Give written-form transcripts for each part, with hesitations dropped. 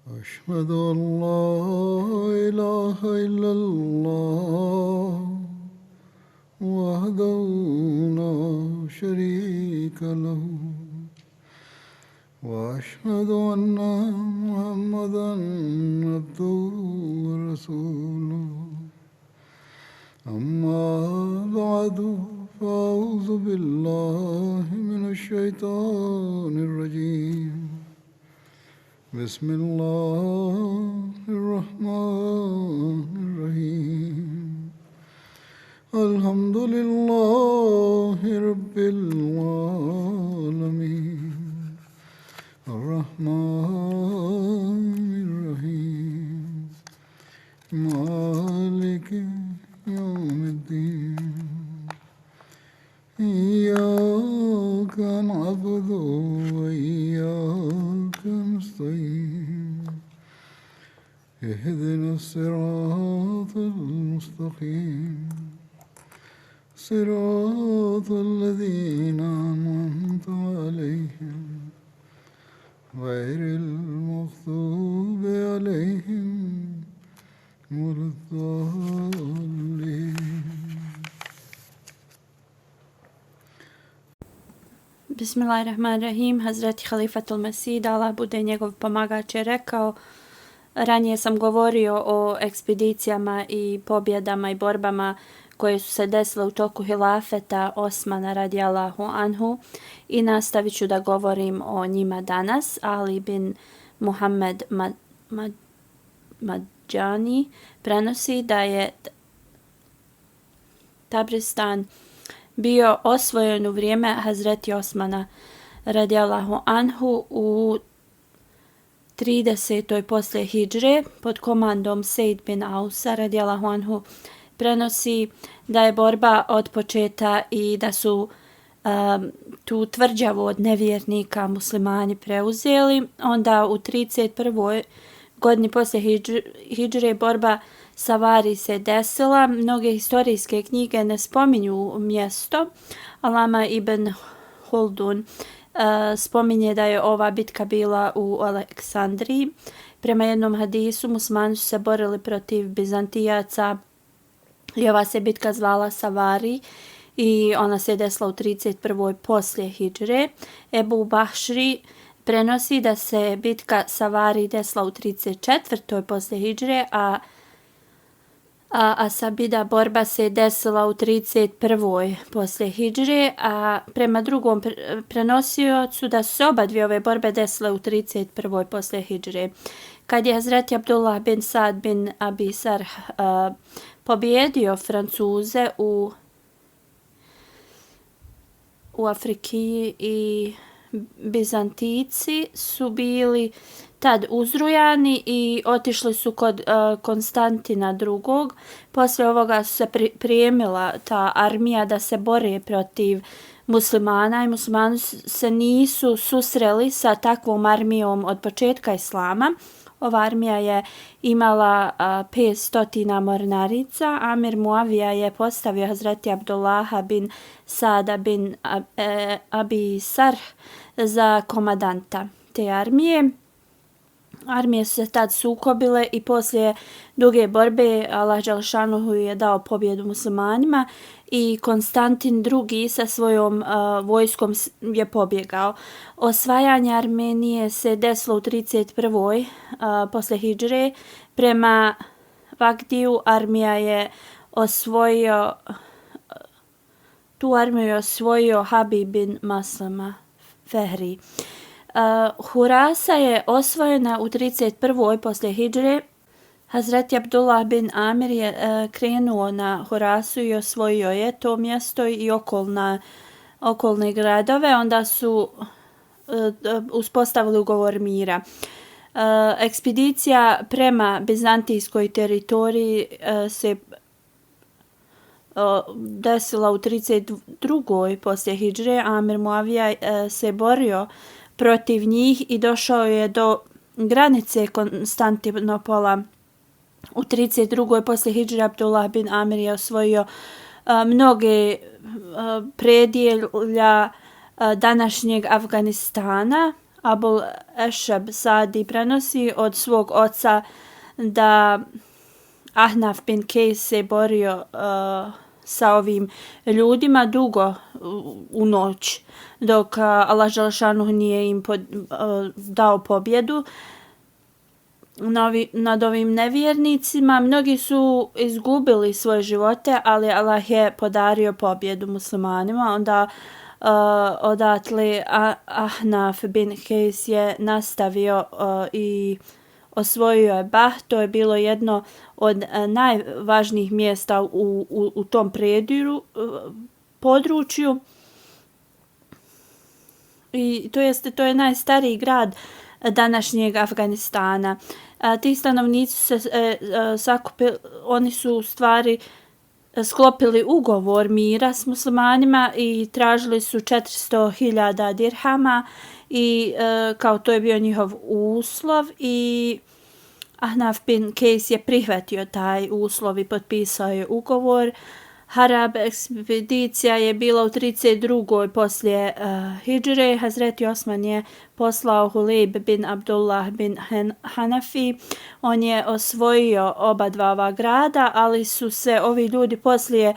أشهد أن لا إله إلا الله وحده لا شريك له وأشهد أن محمدا عبده ورسوله أما بعد فأعوذ بالله من الشيطان الرجيم بسم الله الرحمن الرحيم الحمد لله رب العالمين الرحمن الرحيم مالك يوم الدين إياك نعبد وإياك نستعين اهدنا الصراط المستقيم صراط الذين أنعمت عليهم غير المغضوب عليهم ولا الضالين. Bismillahirrahmanirrahim. Hazreti Halifatul Mesih, da Allah bude njegov pomagač, je rekao: ranije sam govorio o ekspedicijama i pobjedama i borbama koje su se desile u toku hilafeta Osmana radijallahu anhu i nastavit ću da govorim o njima danas. Ali bin Muhammed Madjani prenosi da je Tabristan bio osvojen u vrijeme Hazreti Osmana radijallahu anhu u 30. poslije hidžre pod komandom Sejd bin Ausa radijallahu anhu. Prenosi da je borba odpočeta i da su tu tvrđavu od nevjernika muslimani preuzeli. Onda u 31. godini poslije hidžre borba Savari se desila. Mnoge historijske knjige ne spominju mjesto. Alama ibn Huldun spominje da je ova bitka bila u Aleksandriji. Prema jednom hadisu muslimani su se borili protiv Bizantijaca i ova se bitka zvala Savari i ona se desila u 31. poslije hidžre. Ebu Bahšri prenosi da se bitka Savari desila u 34. poslije hidžre, a Sabida borba se desila u 31. poslije hidžre, a prema drugom prenosiocu da su se oba dvije ove borbe desile u 31. poslije hidžre. Kad je Hazreti Abdullah bin Sad bin Abi Sarh pobjedio Francuze u Afriki i Bizantici su bili tad uzrujani i otišli su kod Konstantina II. Poslije ovoga su se prijemila ta armija da se bore protiv muslimana i muslimani se nisu susreli sa takvom armijom od početka islama. Ova armija je imala 500 mornarica. Amir Muavija je postavio Hazreti Abdullaha bin Sada bin Abi Sarh za komadanta te armije. Armije su se tad sukobile i poslije duge borbe Allah dželšanuhu je dao pobjedu muslimanima i Konstantin II. Sa svojom vojskom je pobjegao. Osvajanje Armenije se desilo u 31. Poslije hidžre. Prema Vagdiju tu armiju je osvojio Habib bin Maslama Fehri. Hurasa je osvojena u 31. poslije hidžre. Hazreti Abdullah bin Amir je krenuo na Hurasu i osvojio je to mjesto i okolne gradove. Onda su uspostavili ugovor mira. Ekspedicija prema bizantijskoj teritoriji se desila u 32. poslije hidžre. Amir Muavija se borio protiv njih i došao je do granice Konstantinopola. U 32. poslije hidžre Abdullah bin Amir je osvojio mnoge predjelja današnjeg Afganistana, Abul Ešab Sadi prenosi od svog oca da Ahnaf bin Kejs se borio sa ovim ljudima dugo u noć, dok Allah dželešanu nije im dao pobjedu nad ovim nevjernicima. Mnogi su izgubili svoje živote, ali Allah je podario pobjedu muslimanima. Onda odatle Ahnaf bin Kejs je nastavio i osvojio je Bah. To je bilo jedno od najvažnijih mjesta u tom području. I to je najstariji grad današnjeg Afganistana. Ti stanovnici se sakupili, oni su u stvari sklopili ugovor mira s muslimanima i tražili su 400.000 dirhama i kao to je bio njihov uslov i Ahnaf bin Kejs je prihvatio taj uslov i potpisao je ugovor. Harab ekspedicija je bila u 32. poslije hidžre. Hazreti Osman je poslao Hulejb bin Abdullah bin Hanafi. On je osvojio oba dva ova grada, ali su se ovi ljudi poslije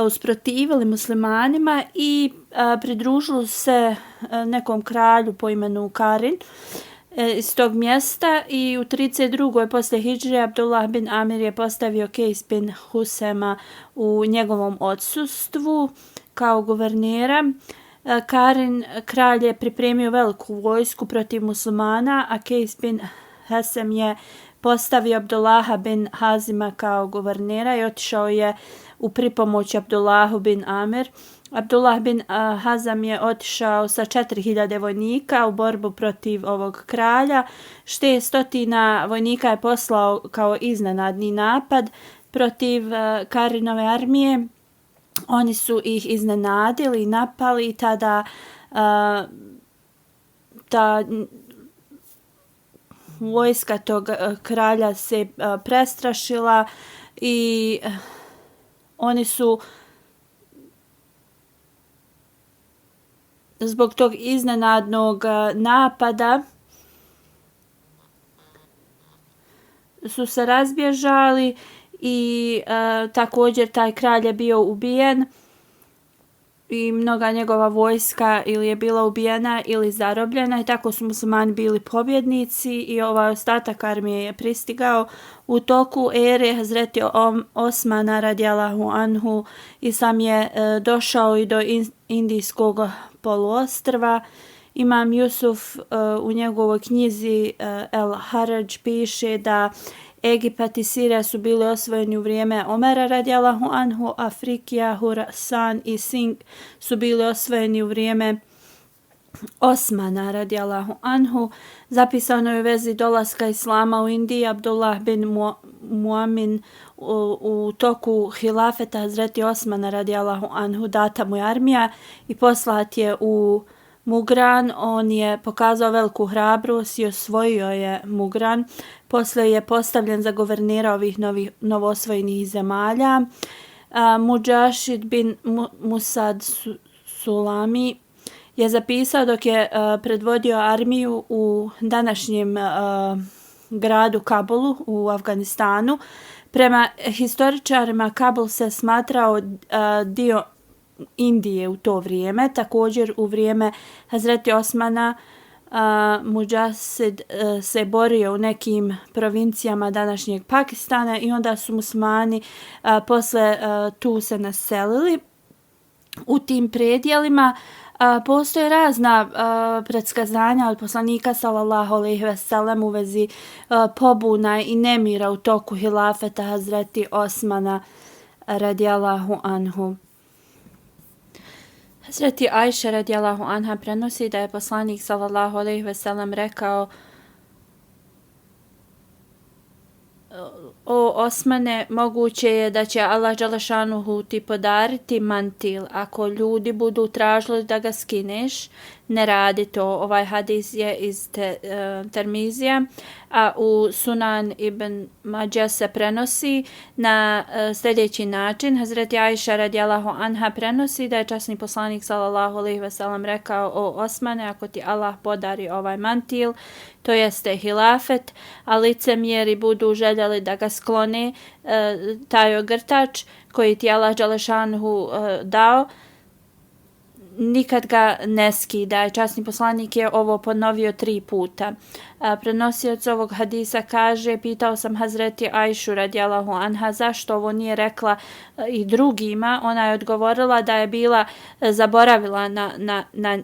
usprotivili muslimanima i pridružili se nekom kralju po imenu Karin iz tog mjesta i u 32. poslije hidžre Abdullah bin Amir je postavio Kejs bin Husema u njegovom odsustvu kao guvernera. Karin kralj je pripremio veliku vojsku protiv muslimana, a Kejs bin Husem je postavio Abdullaha bin Hazima kao guvernera i otišao je u pripomoć Abdullahu bin Amir. Abdullah bin Hazam je otišao sa 4.000 vojnika u borbu protiv ovog kralja. 600 vojnika je poslao kao iznenadni napad protiv Karinove armije. Oni su ih iznenadili i napali i tada ta vojska tog kralja se prestrašila i oni su zbog tog iznenadnog napada su se razbježali i također taj kralj je bio ubijen i mnoga njegova vojska ili je bila ubijena ili zarobljena i tako su muslimani bili pobjednici i ovaj ostatak armije je pristigao u toku ere Hazreti Osmana radijallahu anhu. Islam je došao i do Indijskog poluostrva. Imam Jusuf u njegovoj knjizi El Haraj piše da Egipat i Sirija su bili osvojeni u vrijeme Omera radijallahu anhu, a Frikija, Hurasan i Sing su bili osvojeni u vrijeme Osmana radijallahu anhu. Zapisano je u vezi dolaska Islama u Indiji Abdullah bin Muamin u toku hilafeta Hazreti Osmana radijallahu anhu data mu je armija i poslat je u Mugran. On je pokazao veliku hrabrost i osvojio je Mugran. Poslije je postavljen za guvernera ovih novoosvojenih zemalja. Muđašid bin Musad Sulami je zapisao dok je predvodio armiju u današnjem gradu Kabulu u Afganistanu. Prema historičarima Kabul se smatrao dio Indije u to vrijeme. Također u vrijeme Hazreti Osmana Muđasid se borio u nekim provincijama današnjeg Pakistana i onda su muslimani posle tu se naselili. U tim predjelima postoje razna predskazanja od poslanika sallallahu alejhi ve sellem u vezi pobuna i nemira u toku hilafeta Hazreti Osmana radijallahu anhu. Hazreti Ajša radijallahu anha prenosi da je poslanik sallallahu alejhi ve sellem rekao: O Osmane, moguće je da će Allah dželešanuhu ti podariti mantil ako ljudi budu tražili da ga skineš. ne radi to. Ovaj hadis je iz Termizija, a u Sunan ibn Mađa se prenosi na sljedeći način. Hazreti Ajša radijallahu anha prenosi da je časni poslanik sallallahu alejhi ve sellem rekao: o Osmane, ako ti Allah podari ovaj mantil, to jeste hilafet, a licemjeri budu željeli da ga sklone, taj ogrtač koji ti Allah dželešanhu dao, nikad ga ne skida. Časni poslanik je ovo ponovio 3 puta. Prenosioc ovog hadisa kaže: pitao sam Hazreti Ajšu radijallahu anha zašto ovo nije rekla i drugima. Ona je odgovorila da je bila zaboravila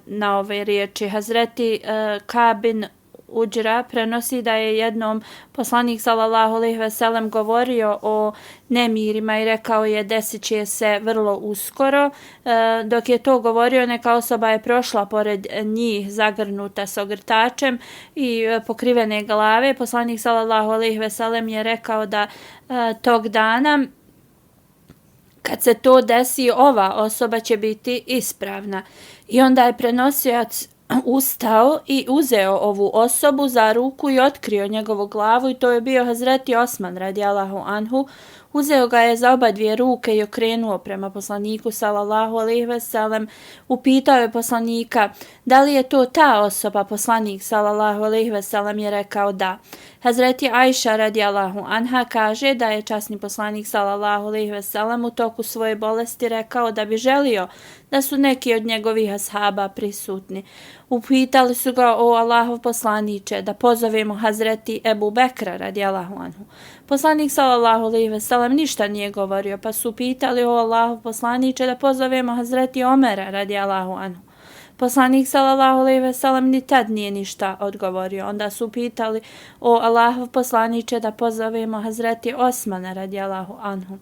na ove riječi. Hazreti Kabin Uđra prenosi da je jednom poslanik sallallahu alejhi ve sellem govorio o nemirima i rekao je: desit će se vrlo uskoro. Dok je to govorio, neka osoba je prošla pored njih zagrnuta s ogrtačem i pokrivene glave. Poslanik sallallahu alejhi ve sellem je rekao da tog dana kad se to desi, ova osoba će biti ispravna. I onda je prenosioc ustao i uzeo ovu osobu za ruku i otkrio njegovu glavu, i to je bio Hazreti Osman radijallahu anhu. Uzeo ga je za oba dvije ruke i okrenuo prema poslaniku sallallahu alejhi ve sellem. Upitao je poslanika: da li je to ta osoba? Poslanik sallallahu alejhi ve sellem je rekao da. Hazreti Ajša radijallahu anha kaže da je časni poslanik sallallahu alejhi ve sellem u toku svoje bolesti rekao da bi želio da su neki od njegovih ashaba prisutni. Upitali su ga: o Allahov poslaniče, da pozovemo Hazreti Ebu Bekra radijallahu anhu. Poslanik sallallahu alejhi ve sellem ništa nije govorio, pa su pitali: o Allahov poslaniče, da pozovemo Hazreti Omera radijallahu anhu. Poslanik sallallahu alejhi ve sellem ni tad nije ništa odgovorio. Onda su pitali: o Allahov poslaniče, da pozovemo Hazreti Osmana radijallahu anhu.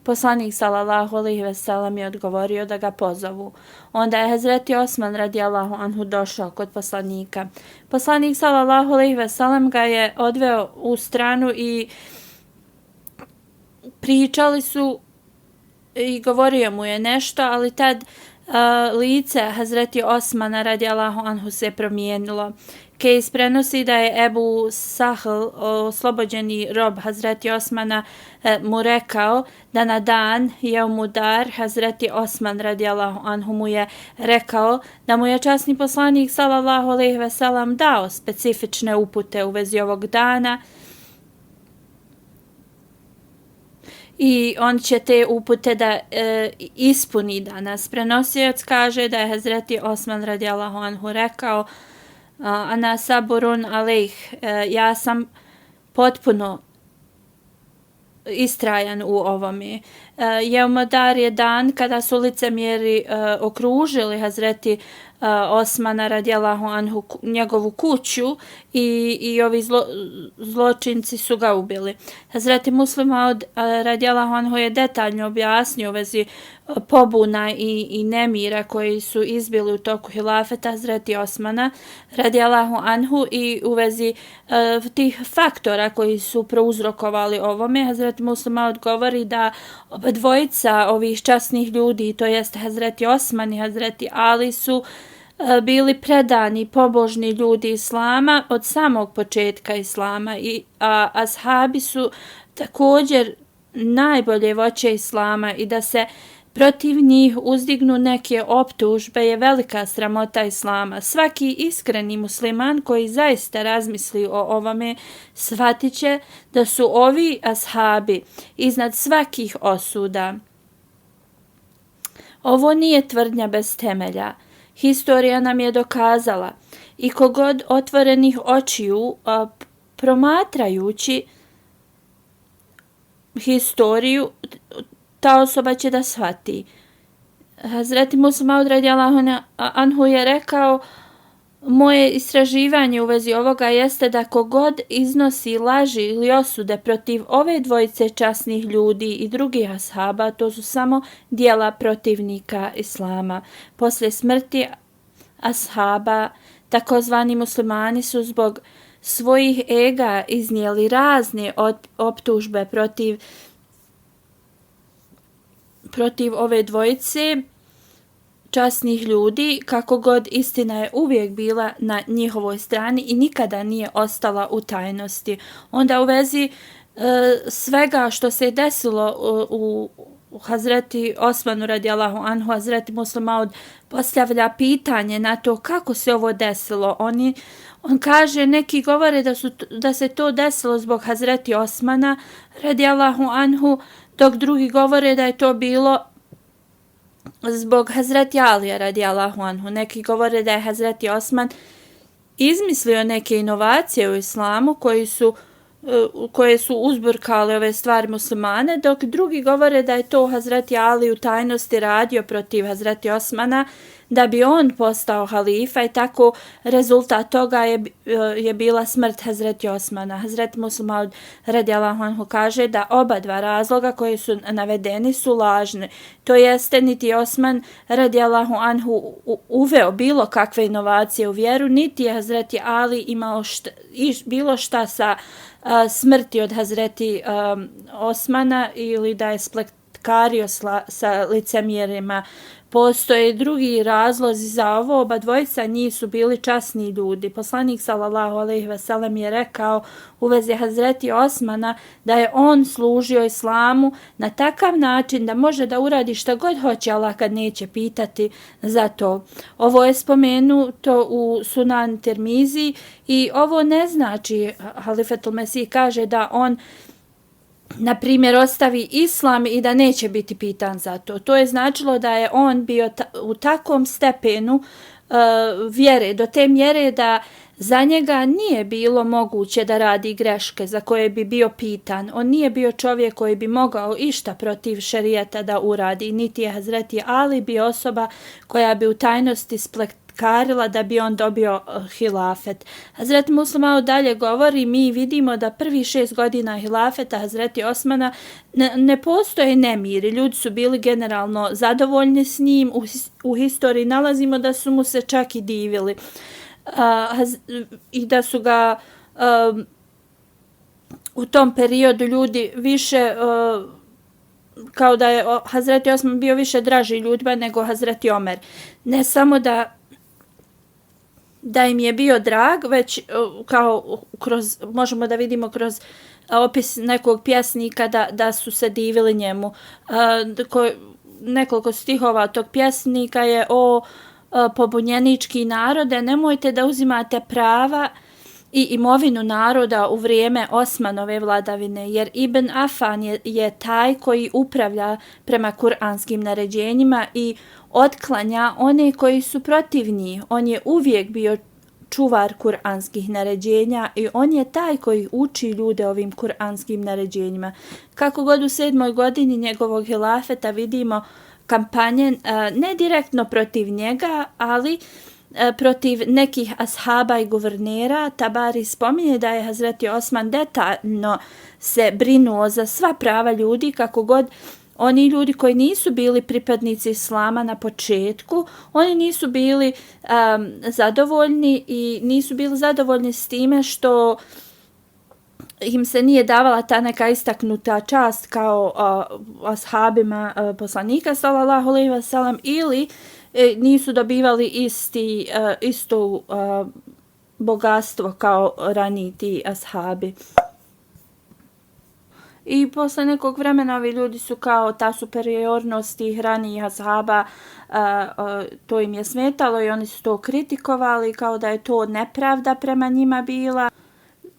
Poslanik sallallahu alejhi ve sellem je odgovorio da ga pozovu. Onda je Hazreti Osman radijallahu anhu došao kod poslanika. Poslanik sallallahu alejhi ve sellem ga je odveo u stranu i pričali su i govorio mu je nešto, ali tad lice Hazreti Osmana radijallahu anhu se promijenilo. Kejs prenosi da je Ebu Sahl, oslobođeni rob Hazreti Osmana, mu rekao da na dan Jeumudar Hazreti Osman radijallahu anhu mu je rekao da mu je časni poslanik sallallahu alejhi ve sellem dao specifične upute u vezi ovog dana i on će te upute da ispuni danas. Prenosioc kaže da je Hazreti Osman radijallahu anhu rekao: ana saburun alejh, ja sam potpuno istrajan u ovome. Jeumudar je dan kada su licemjeri okružili Hazreti Osmana radijallahu anhu njegovu kuću i ovi zločinci su ga ubili. Hazreti Muslima radijallahu anhu je detaljno objasnio u vezi pobuna i nemira koji su izbili u toku hilafeta Hazreti Osmana radijallahu anhu i u vezi tih faktora koji su prouzrokovali ovome. Hazreti Muslima odgovori da dvojica ovih časnih ljudi, to jest Hazreti Osman i Hazreti Ali, su bili predani pobožni ljudi Islama od samog početka Islama, a ashabi su također najbolje voće Islama i da se protiv njih uzdignu neke optužbe je velika sramota Islama. Svaki iskreni musliman koji zaista razmisli o ovome shvatit će da su ovi ashabi iznad svakih osuda. Ovo nije tvrdnja bez temelja. Historija nam je dokazala i kogod otvorenih očiju promatrajući historiju, ta osoba će da shvati. Hazreti Musa Maud radijallahu anhu je rekao: moje istraživanje u vezi ovoga jeste da kogod iznosi laži ili osude protiv ove dvojice časnih ljudi i drugih ashaba, to su samo dijela protivnika Islama. Poslije smrti ashaba, takozvani muslimani su zbog svojih ega iznijeli razne optužbe protiv ove dvojice, časnih ljudi, kako god istina je uvijek bila na njihovoj strani i nikada nije ostala u tajnosti. Onda u vezi svega što se je desilo u Hazreti Osmanu radijallahu anhu, Hazreti Muslim Maud postavlja pitanje na to kako se ovo desilo. On kaže, neki govore da se to desilo zbog Hazreti Osmana radijallahu anhu, dok drugi govore da je to bilo zbog Hazreti Alija radijallahu anhu. Neki govore da je Hazreti Osman izmislio neke inovacije u islamu koje su uzburkale ove stvari muslimane, dok drugi govore da je to Hazreti Ali u tajnosti radio protiv Hazreti Osmana da bi on postao halifa i tako rezultat toga je bila smrt Hazreti Osmana. Hazreti Muslim Maud radijallahu anhu kaže da oba dva razloga koji su navedeni su lažni. To jeste, niti Osman radijallahu anhu uveo bilo kakve inovacije u vjeru, niti je Hazreti Ali imao bilo šta sa smrti od Hazreti Osmana ili da je spletkario sa licemjerima. Postoje drugi razlozi za ovo, oba dvojica njih su bili časni ljudi. Poslanik sallallahu alejhi ve sellem je rekao u vezi Hazreti Osmana da je on služio islamu na takav način da može da uradi šta god hoće, Allah kad neće pitati za to. Ovo je spomenuto u Sunan Tirmizi i ovo ne znači, Halifetul Mesih kaže da on na primjer ostavi islam i da neće biti pitan za to. To je značilo da je on bio u takvom stepenu vjere, do te mjere da za njega nije bilo moguće da radi greške za koje bi bio pitan. On nije bio čovjek koji bi mogao išta protiv šerijata da uradi, niti je Hazreti Ali bio osoba koja bi u tajnosti karila da bi on dobio hilafet. Hazreti Muslim Maud dalje govori, mi vidimo da prvi 6 godina hilafeta Hazreti Osmana ne postoje nemiri. Ljudi su bili generalno zadovoljni s njim. U historiji nalazimo da su mu se čak i divili. I da su ga u tom periodu ljudi više kao da je Hazreti Osman bio više draži ljudima nego Hazreti Omer. Ne samo da im je bio drag, već kao možemo da vidimo kroz opis nekog pjesnika da su se divili njemu. Nekoliko stihova tog pjesnika je o pobunjenički narode, nemojte da uzimate prava i imovinu naroda u vrijeme Osmanove vladavine, jer Ibn Afan je taj koji upravlja prema kuranskim naređenjima i otklanja one koji su protiv njih. On je uvijek bio čuvar kuranskih naređenja i on je taj koji uči ljude ovim kuranskim naređenjima. Kako god u 7. godini njegovog hilafeta vidimo kampanje ne direktno protiv njega, ali protiv nekih ashaba i guvernera. Tabari spominje da je Hazreti Osman detaljno se brinuo za sva prava ljudi, kako god oni ljudi koji nisu bili pripadnici islama na početku, oni nisu bili zadovoljni i nisu bili zadovoljni s time što im se nije davala ta neka istaknuta čast kao ashabima poslanika sallallahu alejhi ve sellem ili nisu dobivali isto bogatstvo kao raniji ti ashabi. I posle nekog vremena ovi ljudi su kao ta superiornost tih ranijih ashaba, to im je smetalo i oni su to kritikovali kao da je to nepravda prema njima bila.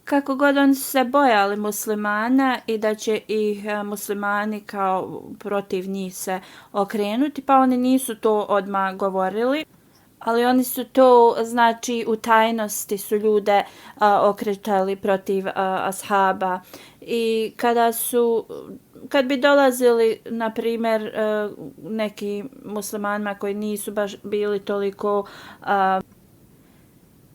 Kako god oni su se bojali muslimana i da će ih muslimani kao protiv njih se okrenuti, pa oni nisu to odmah govorili. Ali oni su to, znači, u tajnosti su ljude okretali protiv ashaba. I kad bi dolazili, na primjer, neki muslimanima koji nisu baš bili toliko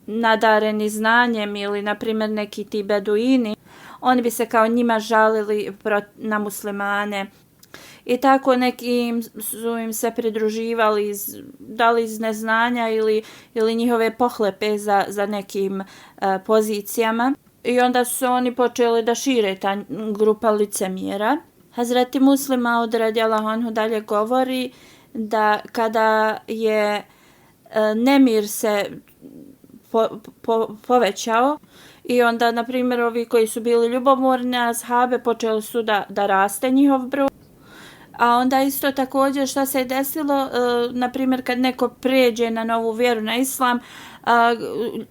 nadareni znanjem ili, na primjer, neki ti beduini, oni bi se kao njima žalili na muslimane. I tako neki su im se pridruživali da li iz neznanja ili njihove pohlepe za nekim pozicijama. I onda su oni počeli da šire ta grupa licemjera. Hazreti Muslim Maud radijallahu anhu dalje govori da kada je nemir se povećao i onda, na primjer, ovi koji su bili ljubomorni ashabe počeli su da raste njihov broj. A onda isto također šta se je desilo, na primjer kad neko pređe na novu vjeru, na islam,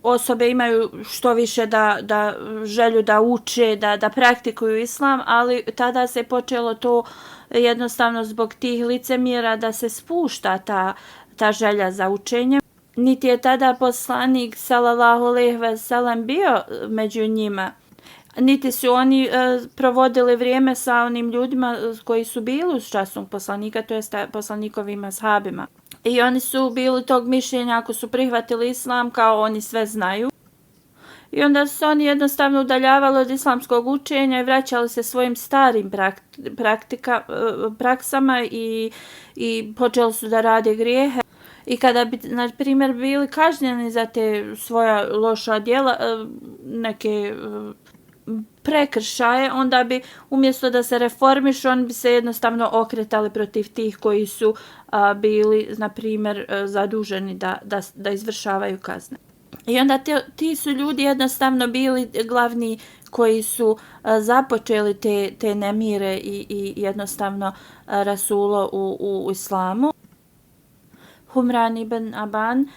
osobe imaju što više da želju da uče, da praktikuju islam, ali tada se počelo to jednostavno zbog tih licemjera da se spušta ta želja za učenjem. Niti je tada poslanik sallallahu alejhi ve sellem bio među njima, niti su oni provodili vrijeme sa onim ljudima koji su bili uz časnog poslanika, to jest poslanikovim ashabima. I oni su bili tog mišljenja, ako su prihvatili islam, kao oni sve znaju. I onda su oni jednostavno udaljavali od islamskog učenja i vraćali se svojim starim praksama i počeli su da rade grijehe. I kada bi, na primjer, bili kažnjeni za te svoja loša djela, neke prekršaje, onda bi umjesto da se reformišu, oni bi se jednostavno okretali protiv tih koji su bili, na primjer, zaduženi da izvršavaju kazne. I onda ti su ljudi jednostavno bili glavni koji su započeli te nemire i jednostavno rasulo u islamu. Humran ibn Aban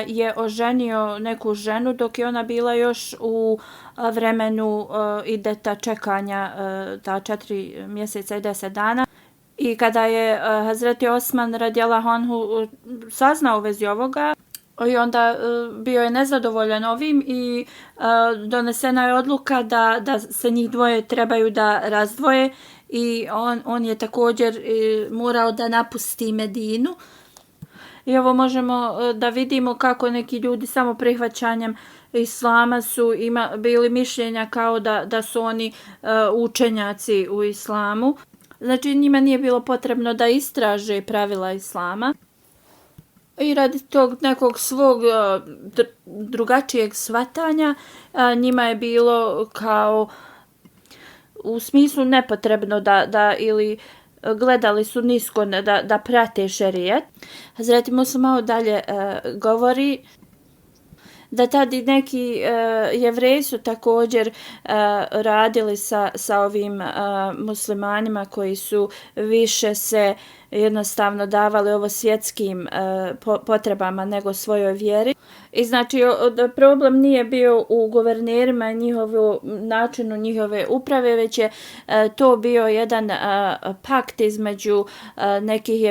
je oženio neku ženu dok je ona bila još u vremenu ideta čekanja, ta 4 mjeseca i 10 dana. I kada je Hazreti Osman radijallahu anhu saznao u vezi ovoga, i onda bio je nezadovoljan ovim i donesena je odluka da se njih dvoje trebaju da razdvoje i on je također morao da napusti Medinu. I ovo možemo da vidimo kako neki ljudi samo prihvaćanjem islama su bili mišljenja kao da su oni učenjaci u islamu. Znači njima nije bilo potrebno da istraže pravila islama. I radi tog nekog svog drugačijeg shvatanja njima je bilo kao u smislu nepotrebno da ili gledali su nisko da prate šerijet. Hazreti Musa malo dalje govori da tad neki Jevreji su također radili sa ovim muslimanima koji su više se jednostavno davali ovo svjetskim potrebama nego svojoj vjeri. I znači problem nije bio u guvernerima i načinu njihove uprave, već je to bio jedan pakt između nekih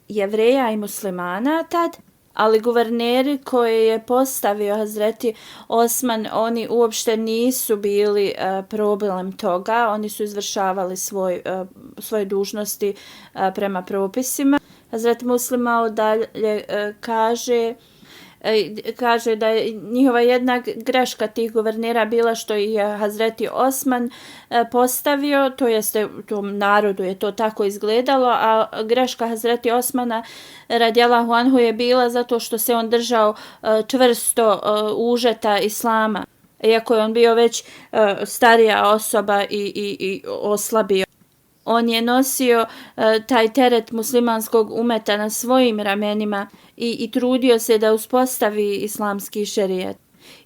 Jevreja i muslimana tad. Ali guverneri koje je postavio Hazreti Osman, oni uopšte nisu bili problem toga, oni su izvršavali svoje dužnosti prema propisima. Hazreti Muslima dalje kaže da je njihova jedna greška tih guvernera bila što je Hazreti Osman postavio, to jeste tom narodu je to tako izgledalo, a greška Hazreti Osmana radijallahu anhu je bila zato što se on držao čvrsto užeta islama, iako je on bio već starija osoba i oslabio. On je nosio taj teret muslimanskog umeta na svojim ramenima i trudio se da uspostavi islamski šerijet.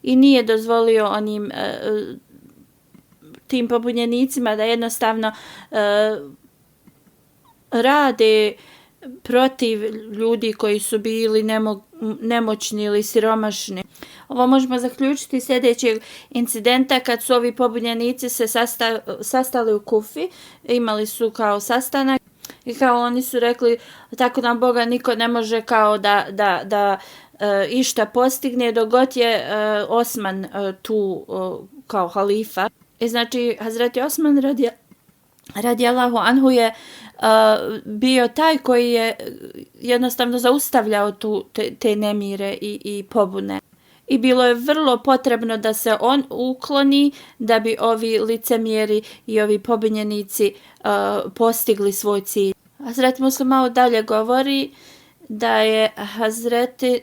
I nije dozvolio onim tim pobunjenicima da jednostavno rade protiv ljudi koji su bili nemoćni ili siromašni. Ovo možemo zaključiti sljedećeg incidenta kad su ovi pobunjenici se sastali u Kufi, imali su kao sastanak i kao oni su rekli tako nam Boga niko ne može kao da išta postigne dok god je Osman tu kao halifa. I znači Hazreti Osman radijallahu anhu je bio taj koji je jednostavno zaustavljao te nemire i pobune. I bilo je vrlo potrebno da se on ukloni da bi ovi licemjeri i ovi pobunjenici postigli svoj cilj. Hazreti Muslim malo dalje govori da je Hazreti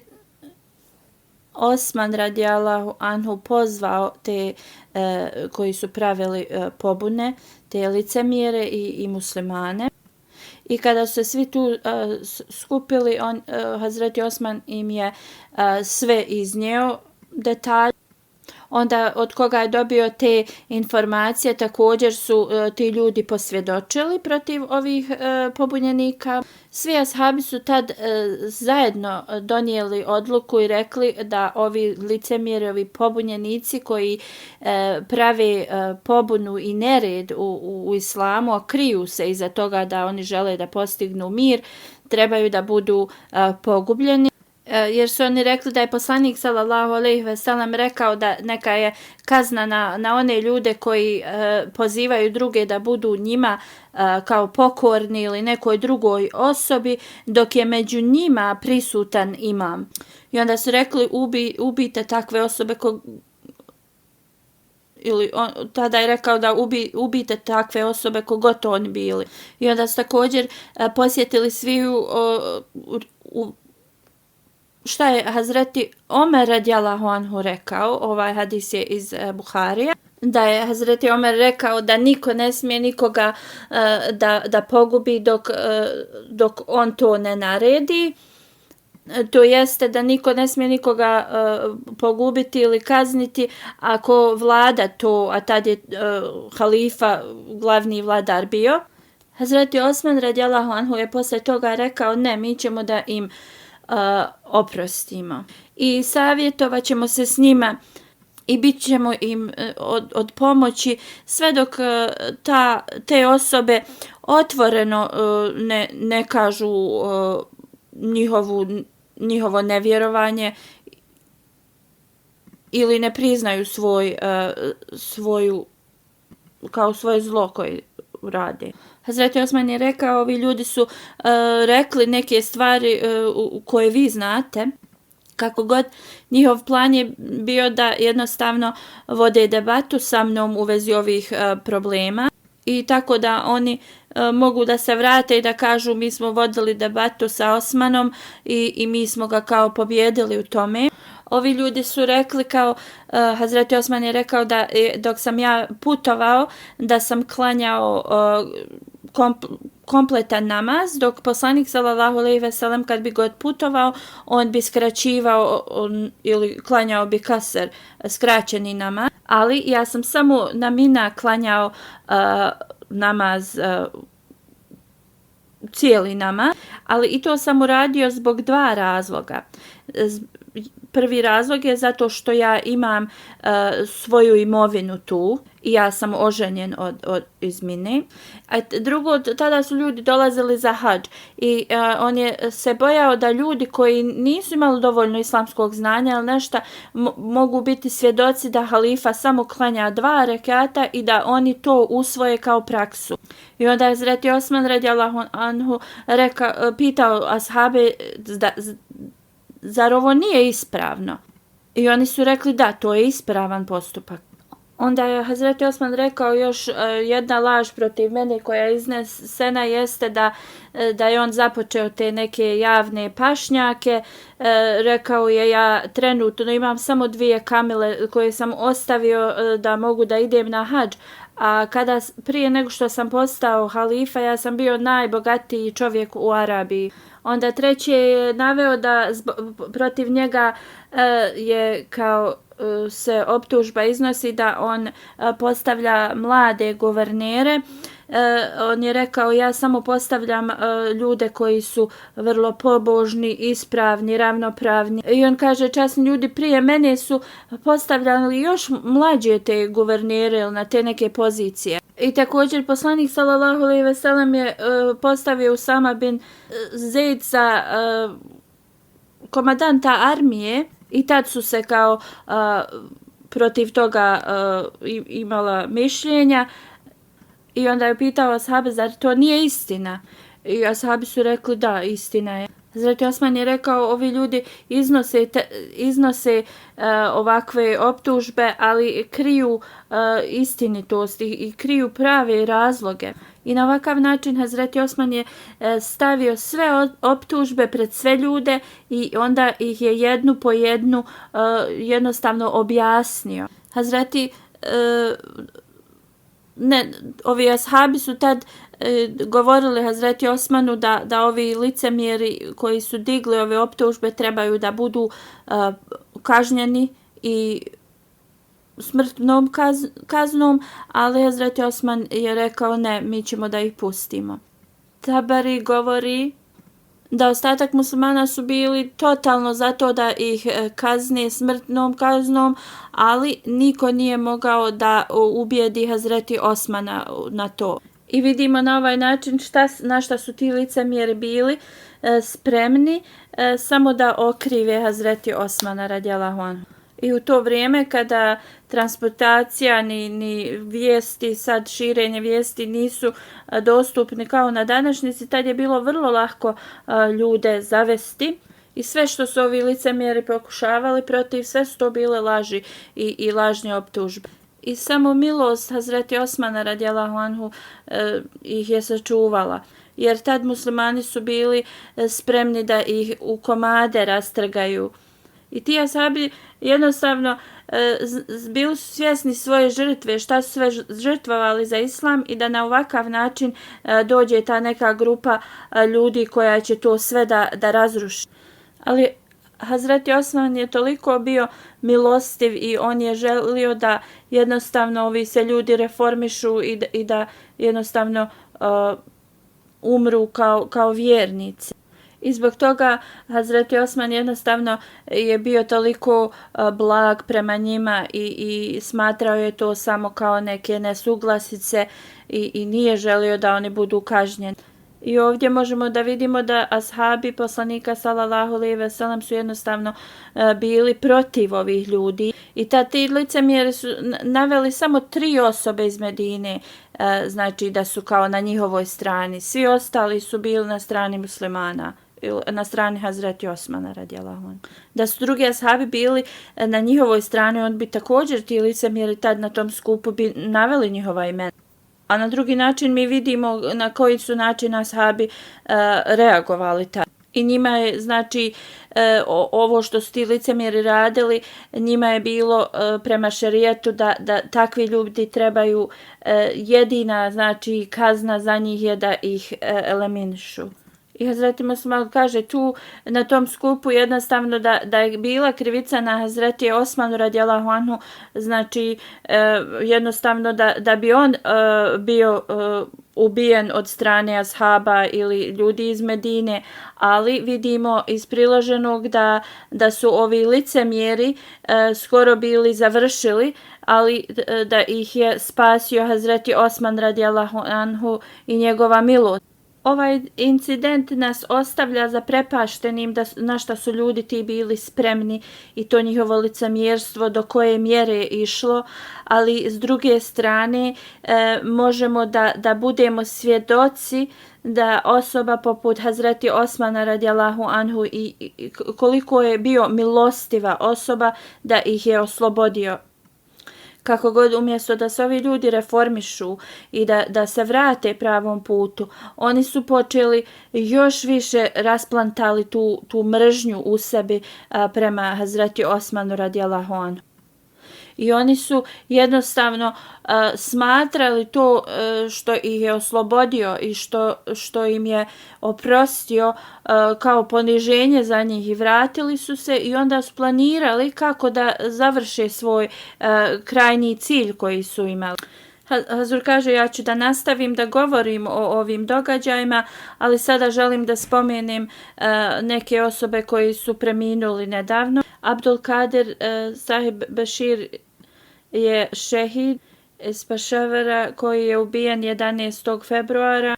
Osman radijallahu anhu pozvao te koji su pravili pobune, te licemjere i muslimane. I kada su se svi tu skupili, Hazreti Osman im je sve iznio detalje. Onda od koga je dobio te informacije, također su ti ljudi posvjedočili protiv ovih pobunjenika. Svi ashabi su tad zajedno donijeli odluku i rekli da ovi licemjeri, ovi pobunjenici koji prave pobunu i nered u islamu, a kriju se iza toga da oni žele da postignu mir, trebaju da budu pogubljeni. Jer su oni rekli da je poslanik sallallahu alejhi ve sellem rekao da neka je kazna na one ljude koji pozivaju druge da budu njima kao pokorni ili nekoj drugoj osobi, dok je među njima prisutan imam. I onda su rekli ubijte takve osobe tada je rekao da ubijte takve osobe kogod oni bili. I onda su također posjetili sviju šta je Hazreti Omer radijallahu anhu rekao. Ovaj hadis je iz Buharija. Da je Hazreti Omer rekao da niko ne smije nikoga da pogubi dok on to ne naredi. To jeste da niko ne smije nikoga pogubiti ili kazniti ako vlada to, a tad je halifa glavni vladar bio. Hazreti Osman radijallahu anhu je posle toga rekao ne, mi ćemo da im oprostimo i savjetovat ćemo se s njima i bit ćemo im od pomoći sve dok te osobe otvoreno ne kažu njihovo nevjerovanje ili ne priznaju svoje zlo koje rade. Hazreti Osman je rekao, ovi ljudi su rekli neke stvari koje vi znate, kako god njihov plan je bio da jednostavno vode debatu sa mnom u vezi ovih problema i tako da oni mogu da se vrate i da kažu mi smo vodili debatu sa Osmanom i mi smo ga kao pobjedili u tome. Ovi ljudi su rekli kao, Hazreti Osman je rekao da dok sam ja putovao, da sam klanjao kompletan namaz, dok poslanik sallallahu alejhi ve sellem kad bi god putovao, on bi skraćivao ili klanjao bi kasr, skraćeni namaz, ali ja sam samo na Mina klanjao namaz, cijeli namaz, ali i to sam uradio zbog dva razloga. Prvi razlog je zato što ja imam svoju imovinu tu i ja sam oženjen iz Mine. A drugo, tada su ljudi dolazili za hadž i on je se bojao da ljudi koji nisu imali dovoljno islamskog znanja ili nešto mogu biti svjedoci da halifa samo klanja 2 rekata i da oni to usvoje kao praksu. I onda je Hazreti Osman radijallahu anhu pitao ashabe zar ovo nije ispravno? I oni su rekli da, to je ispravan postupak. Onda je Hazreti Osman rekao još jedna laž protiv mene koja je iznesena jeste da je on započeo te neke javne pašnjake. Rekao je ja trenutno imam samo 2 kamile koje sam ostavio da mogu da idem na hadž. A prije nego što sam postao halifa, ja sam bio najbogatiji čovjek u Arabiji. Onda treći je naveo da protiv njega je kao se optužba iznosi da on postavlja mlade guvernere. On je rekao ja samo postavljam ljude koji su vrlo pobožni, ispravni, ravnopravni. I on kaže časni ljudi prije mene su postavljali još mlađe te guvernere na te neke pozicije. I također poslanik sallallahu alejhi ve sellem je postavio Usama bin Zeid za komandanta armije i tad su se kao protiv toga imala mišljenja. I onda je pitao ashabe, zar to nije istina? I ashabi su rekli da, istina je. Hazreti Osman je rekao, ovi ljudi iznose ovakve optužbe, ali kriju istinitost i kriju prave razloge. I na ovakav način Hazreti Osman je stavio sve optužbe pred sve ljude i onda ih je jednu po jednu jednostavno objasnio. Hazreti ovi ashabi su tad govorili Hazreti Osmanu da ovi licemjeri koji su digli ove optužbe trebaju da budu kažnjeni i smrtnom kaznom, ali Hazreti Osman je rekao ne, mi ćemo da ih pustimo. Tabari govori da ostatak muslimana su bili totalno zato da ih kazne smrtnom kaznom, ali niko nije mogao da ubijedi Hazreti Osmana na to. I vidimo na ovaj način na šta su ti licemjeri bili spremni samo da okrive Hazreti Osmana radijallahu anhu. I u to vrijeme kada transportacija ni vijesti, sad širenje vijesti nisu dostupni kao na današnjici, tad je bilo vrlo lako ljude zavesti. I sve što su ovi licemjeri pokušavali protiv, sve su to bile laži i lažne optužbe. I samo milost Hazreti Osmana radijallahu anhu ih je sačuvala. Jer tad muslimani su bili spremni da ih u komade rastrgaju. I ti ashabi jednostavno bili su svjesni svoje žrtve, šta su sve žrtvovali za islam i da na ovakav način dođe ta neka grupa ljudi koja će to sve da razruši. Ali Hazreti Osman je toliko bio milostiv i on je želio da jednostavno ovi se ljudi reformišu i da jednostavno umru kao vjernici. I zbog toga Hazreti Osman jednostavno je bio toliko blag prema njima i smatrao je to samo kao neke nesuglasice i nije želio da oni budu kažnjeni. I ovdje možemo da vidimo da ashabi poslanika sallallahu alejhi ve sellem su jednostavno bili protiv ovih ljudi i ti licemjeri su naveli samo 3 osobe iz Medine, znači da su kao na njihovoj strani. Svi ostali su bili na strani muslimana, na strani Hazreti Osmana radijallahu anhu. Da su drugi ashabi bili na njihovoj strani, on bi također ti licemjeri tad na tom skupu bi naveli njihova imena. A na drugi način mi vidimo na koji su način ashabi reagovali tad. I njima je, znači, ovo što su ti licemjeri radili, njima je bilo prema šerijetu da takvi ljudi trebaju, jedina, znači, kazna za njih je da ih eliminišu. I Hazreti Muslim kaže tu na tom skupu jednostavno da je bila krivica na Hazreti Osmanu radijallahu anhu, znači jednostavno da bi on bio ubijen od strane ashaba ili ljudi iz Medine, ali vidimo iz priloženog da su ovi licemjeri skoro bili završili, ali da ih je spasio Hazreti Osman radijallahu anhu i njegova milost. Ovaj incident nas ostavlja zaprepaštenim na šta su ljudi ti bili spremni i to njihovo licemjerstvo do koje mjere je išlo, ali s druge strane možemo da budemo svjedoci da osoba poput Hazreti Osmana radijallahu anhu i koliko je bio milostiva osoba da ih je oslobodio. Kako god, umjesto da se ovi ljudi reformišu i da se vrate pravom putu, oni su počeli još više rasplantali tu mržnju u sebi prema Hazreti Osmanu radijallahu anhu. I oni su jednostavno smatrali to što ih je oslobodio i što im je oprostio kao poniženje za njih i vratili su se i onda su planirali kako da završe svoj krajnji cilj koji su imali. Hazur kaže, ja ću da nastavim da govorim o ovim događajima, ali sada želim da spomenem neke osobe koji su preminuli nedavno. Abdul Kadir Sahib Bashir je šehid iz Pešavara koji je ubijen 11. februara.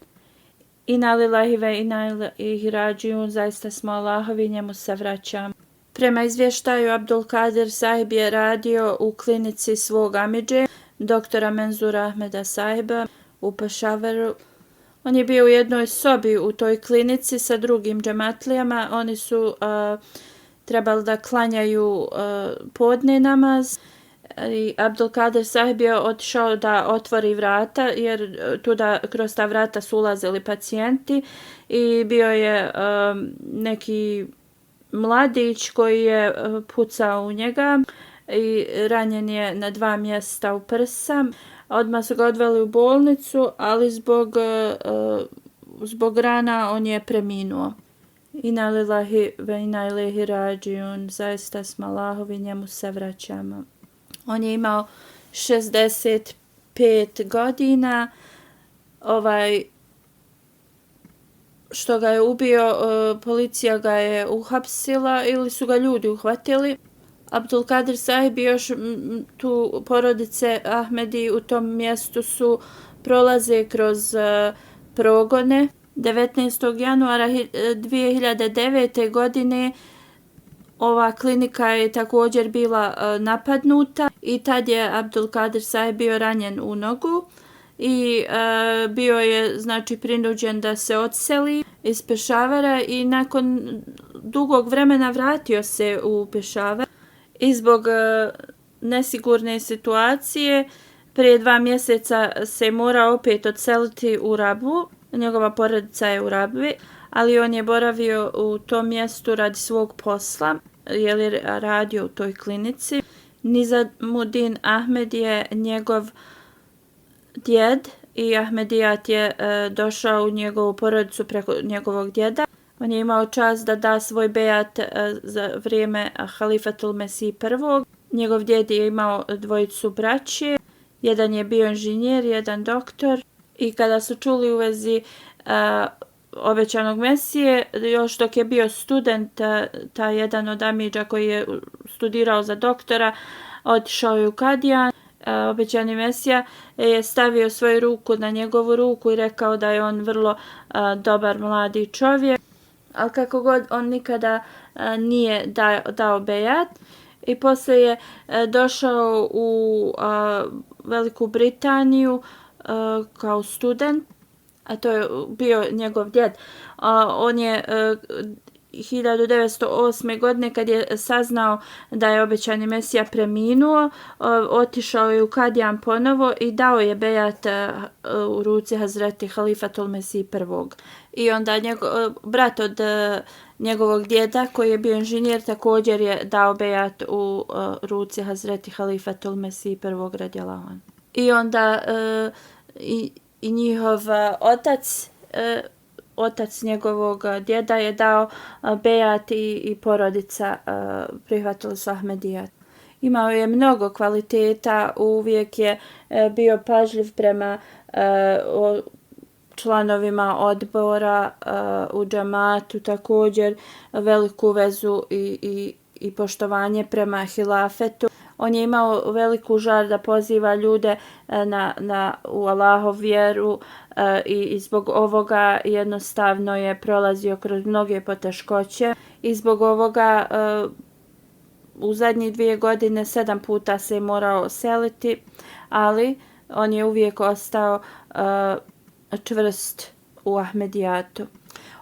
Inna lillahi ve inna ilaihi rađiun, zaista smo Allahovi, njemu se vraćamo. Prema izvještaju, Abdul Kadir Sahib je radio u klinici svog amidže, doktora Menzura Ahmeda Sahiba u Pešavaru. On je bio u jednoj sobi u toj klinici sa drugim džematlijama. Oni su trebali da klanjaju podne namaz. I Abdul Kadir Sahib je otišao da otvori vrata jer kroz ta vrata su ulazili pacijenti i bio je neki mladić koji je pucao u njega i ranjen je na 2 mjesta u prsa. Odmah su ga odveli u bolnicu, ali zbog rana on je preminuo. Inna lillahi ve inna ilaihi rađiun, zaista smo Allahovi, njemu se vraćamo. On je imao 65 godina. Što ga je ubio, policija ga je uhapsila ili su ga ljudi uhvatili. Abdulkadir Sahib i još tu porodice Ahmedi u tom mjestu su prolaze kroz progone. 19. januara 2009. godine ova klinika je također bila napadnuta i tad je Abdulkadir Sahib bio ranjen u nogu i bio je znači prinuđen da se odseli iz Pešavara i nakon dugog vremena vratio se u Pešavar. I zbog nesigurne situacije prije 2 mjeseca se morao opet odseliti u Rabu. Njegova porodica je u Rabi, ali on je boravio u tom mjestu radi svog posla, jer je radio u toj klinici. Nizamuddin Ahmed je njegov djed i Ahmedijat je došao u njegovu porodicu preko njegovog djeda. On je imao čast da da svoj bejat za vrijeme Halifatul Mesih I. Njegov djed je imao 2 braće, jedan je bio inženjer, jedan doktor. I kada su čuli u vezi obećanog Mesije, još dok je bio student, taj jedan od amidža koji je studirao za doktora, otišao je u Kadijan. Obećani Mesija je stavio svoju ruku na njegovu ruku i rekao da je on vrlo dobar mladi čovjek. Ali kako god, on nikada nije dao bejat. I poslije je došao u Veliku Britaniju kao student, a to je bio njegov djed. On je 1908. godine kad je saznao da je obećani Mesija preminuo, otišao je u Kadijan ponovo i dao je bejat u ruci Hazreti Halifatul Mesih I. I onda brat od njegovog djeda koji je bio inženjer također je dao bejat u ruci Hazreti Halifatul Mesih I. Radijallahu anhu. I onda i njihov otac njegovog djeda je dao bejat i porodica prihvatili su Ahmedijat. Imao je mnogo kvaliteta, uvijek je bio pažljiv prema članovima odbora u džamatu, također veliku vezu i poštovanje prema hilafetu. On je imao veliku žar da poziva ljude u Allahov vjeru i zbog ovoga jednostavno je prolazio kroz mnoge poteškoće i zbog ovoga u zadnjih 2 godine 7 puta se je morao seliti, ali on je uvijek ostao čvrst u Ahmedijatu.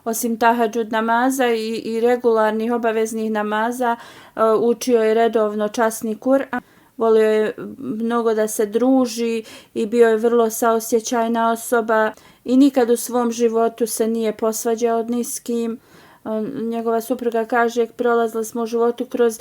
Osim tahadžud namaza i regularnih obaveznih namaza, učio je redovno časni Kur'an, volio je mnogo da se druži i bio je vrlo saosjećajna osoba i nikad u svom životu se nije posvađao ni s kim. Njegova supruga kaže, prolazili smo u životu kroz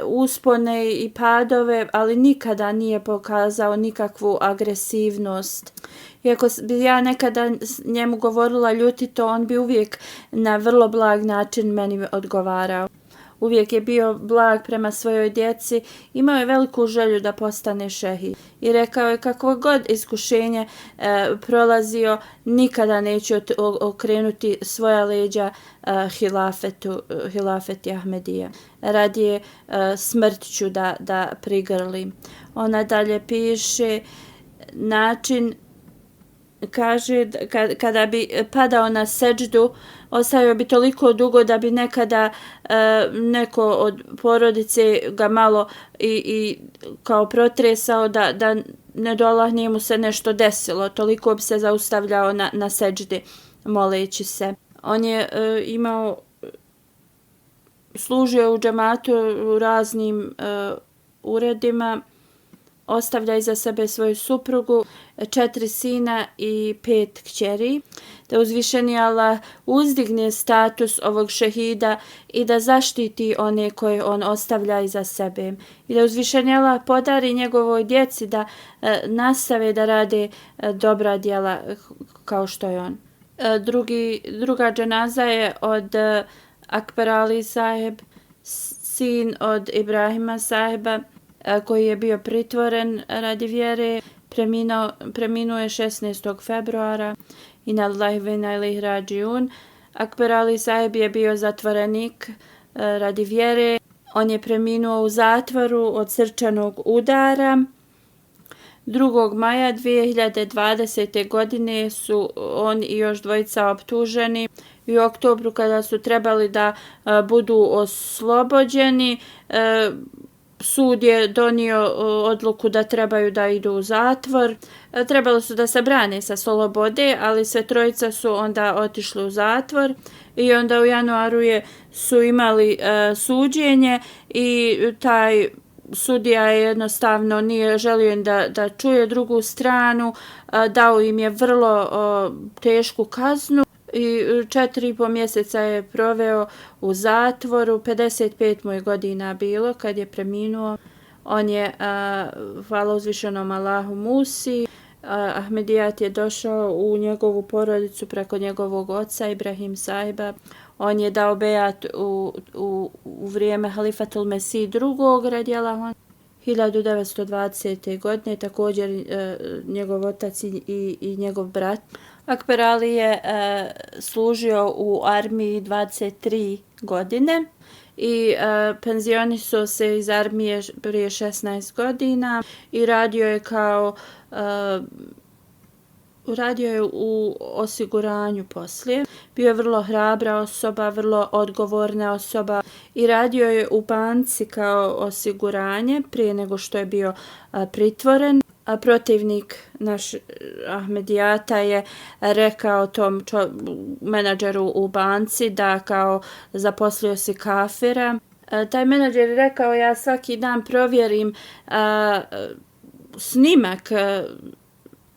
uspone i padove, ali nikada nije pokazao nikakvu agresivnost. Iako bi ja nekada njemu govorila ljutito, on bi uvijek na vrlo blag način meni odgovarao. Uvijek je bio blag prema svojoj djeci, imao je veliku želju da postane šehid. I rekao je kakvo god iskušenje prolazio, nikada neće okrenuti svoja leđa hilafeti Ahmedije. Radije smrt ću da prigrlim. Ona dalje piše način, kaže kada bi padao na seđdu, ostavio bi toliko dugo da bi nekada neko od porodice ga malo i kao protresao da ne dolahne mu se nešto desilo. Toliko bi se zaustavljao na seđdi moleći se. On je služio u džamatu u raznim uredima, ostavlja iza sebe svoju suprugu, 4 sina i 5 kćeri. da uzvišeni Allah uzdigne status ovog šehida i da zaštiti one koje on ostavlja iza sebe. I da uzvišeni Allah podari njegovoj djeci da nastave da rade dobra djela kao što je on. Druga dženaza je od Akbar Ali saheb, sin od Ibrahima saheba, koji je bio pritvoren radi vjere. Preminuo je 16. februara. Inna lillahi wa inna ilaihi rađiun. Akbar Ali saheb je bio zatvorenik radi vjere. On je preminuo u zatvoru od srčanog udara. 2. maja 2020. godine su on i još dvojica optuženi. I u oktobru kada su trebali da budu oslobođeni, sud je donio odluku da trebaju da idu u zatvor. Trebalo su da se brane sa slobode, ali sve trojica su onda otišli u zatvor i onda u januaru su imali suđenje i taj sudija je jednostavno nije želio da čuje drugu stranu, dao im je vrlo tešku kaznu. I 4,5 mjeseca je proveo u zatvoru, 55 mu je godina bilo kad je preminuo. On je, hvala uzvišenom Allahu Musi, Ahmedijat je došao u njegovu porodicu preko njegovog oca Ibrahim saheba. On je dao bejat u vrijeme Halifatul Mesih II. Radijallahu anhu 1920. godine, također njegov otac i njegov brat. Akbar Ali je služio u armiji 23 godine i penzionisao se iz armije prije 16 godina i radio je u osiguranju poslije. Bio je vrlo hrabra osoba, vrlo odgovorna osoba i radio je u banci kao osiguranje prije nego što je bio pritvoren. A protivnik naš Ahmedijata je rekao tom menadžeru u banci da kao zaposlio si kafira. Taj menadžer je rekao ja svaki dan provjerim snimak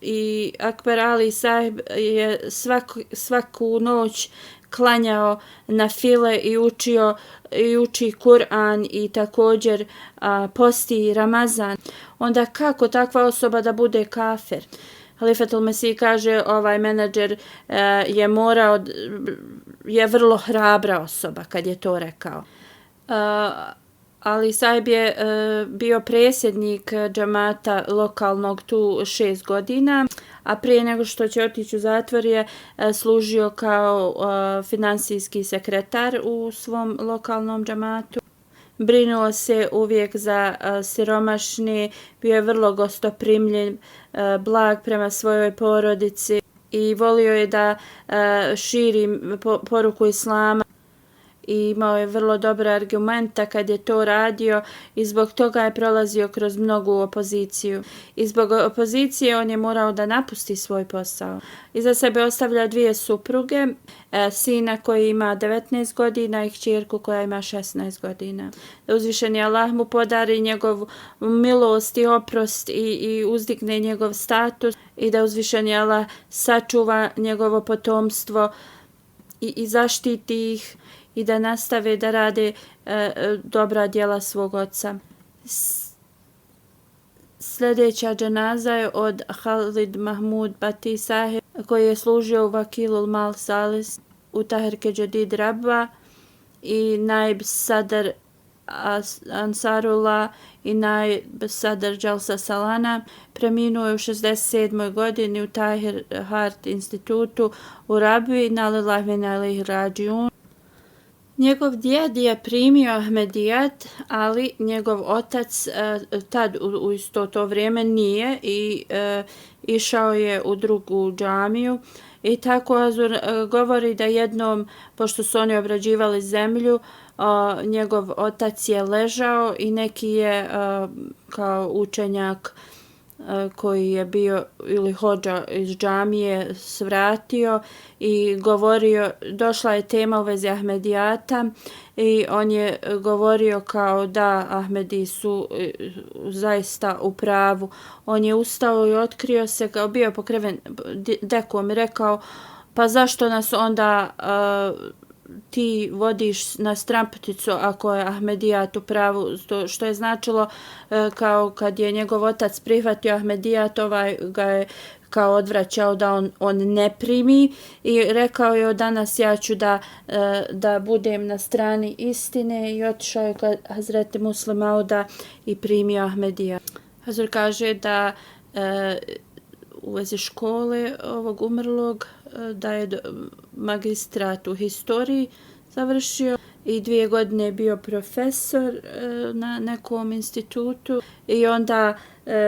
i Akbar Ali saheb je svaku noć klanjao na file i uči Kur'an i također posti Ramazan. Onda kako takva osoba da bude kafir? Halifatul Mesih kaže ovaj menadžer je vrlo hrabra osoba kad je to rekao. Ali saheb je bio predsjednik džamata lokalnog tu 6 godina, a prije nego što će otići u zatvor je služio kao finansijski sekretar u svom lokalnom džamatu. Brinuo se uvijek za siromašne, bio je vrlo gostoprimljiv, blag prema svojoj porodici i volio je da širi poruku islama. I imao je vrlo dobre argumenta kad je to radio i zbog toga je prolazio kroz mnogu opoziciju. I zbog opozicije on je morao da napusti svoj posao. Iza sebe ostavlja 2 supruge, sina koji ima 19 godina i kćerku koja ima 16 godina. Da uzvišeni Allah mu podari njegov milost i oprost i uzdigne njegov status i da uzvišeni Allah sačuva njegovo potomstvo i zaštiti ih i da nastave da rade dobra djela svog oca. Sljedeća dženaza je od Khalid Mahmud Bati saheb koji je služio u Vakilul Mal Salis u Tahrike Jadid Rabba i Naib Sadr Ansarullah i Naib Sadr Jalsa Salana. Preminuo je u 67. godini u Tahir Hart institutu u Rabbi. Inna lillahi wa inna ilaihi rađiun. Njegov djed je primio Ahmedijat, ali njegov otac tad u isto to vrijeme nije i išao je u drugu džamiju. I tako Azur govori da jednom, pošto su oni obrađivali zemlju, njegov otac je ležao i neki je kao učenjak koji je bio ili hodža iz džamije svratio i govorio, došla je tema u vezi Ahmedijata i on je govorio kao da Ahmedi su zaista u pravu. On je ustao i otkrio se, kao bio pokriven dekom i rekao pa zašto nas onda ti vodiš na stranputicu ako je Ahmedijat u pravu, što je značilo kao kad je njegov otac prihvatio Ahmedijat, ovaj ga je kao odvraćao da on ne primi i rekao je danas ja ću da budem na strani istine i otišao je kod Hazreti Muslim Mauda i primio Ahmedijat. Hazur kaže da u vezi škole ovog umrlog da je magistrat u historiji završio i 2 godine je bio profesor na nekom institutu i onda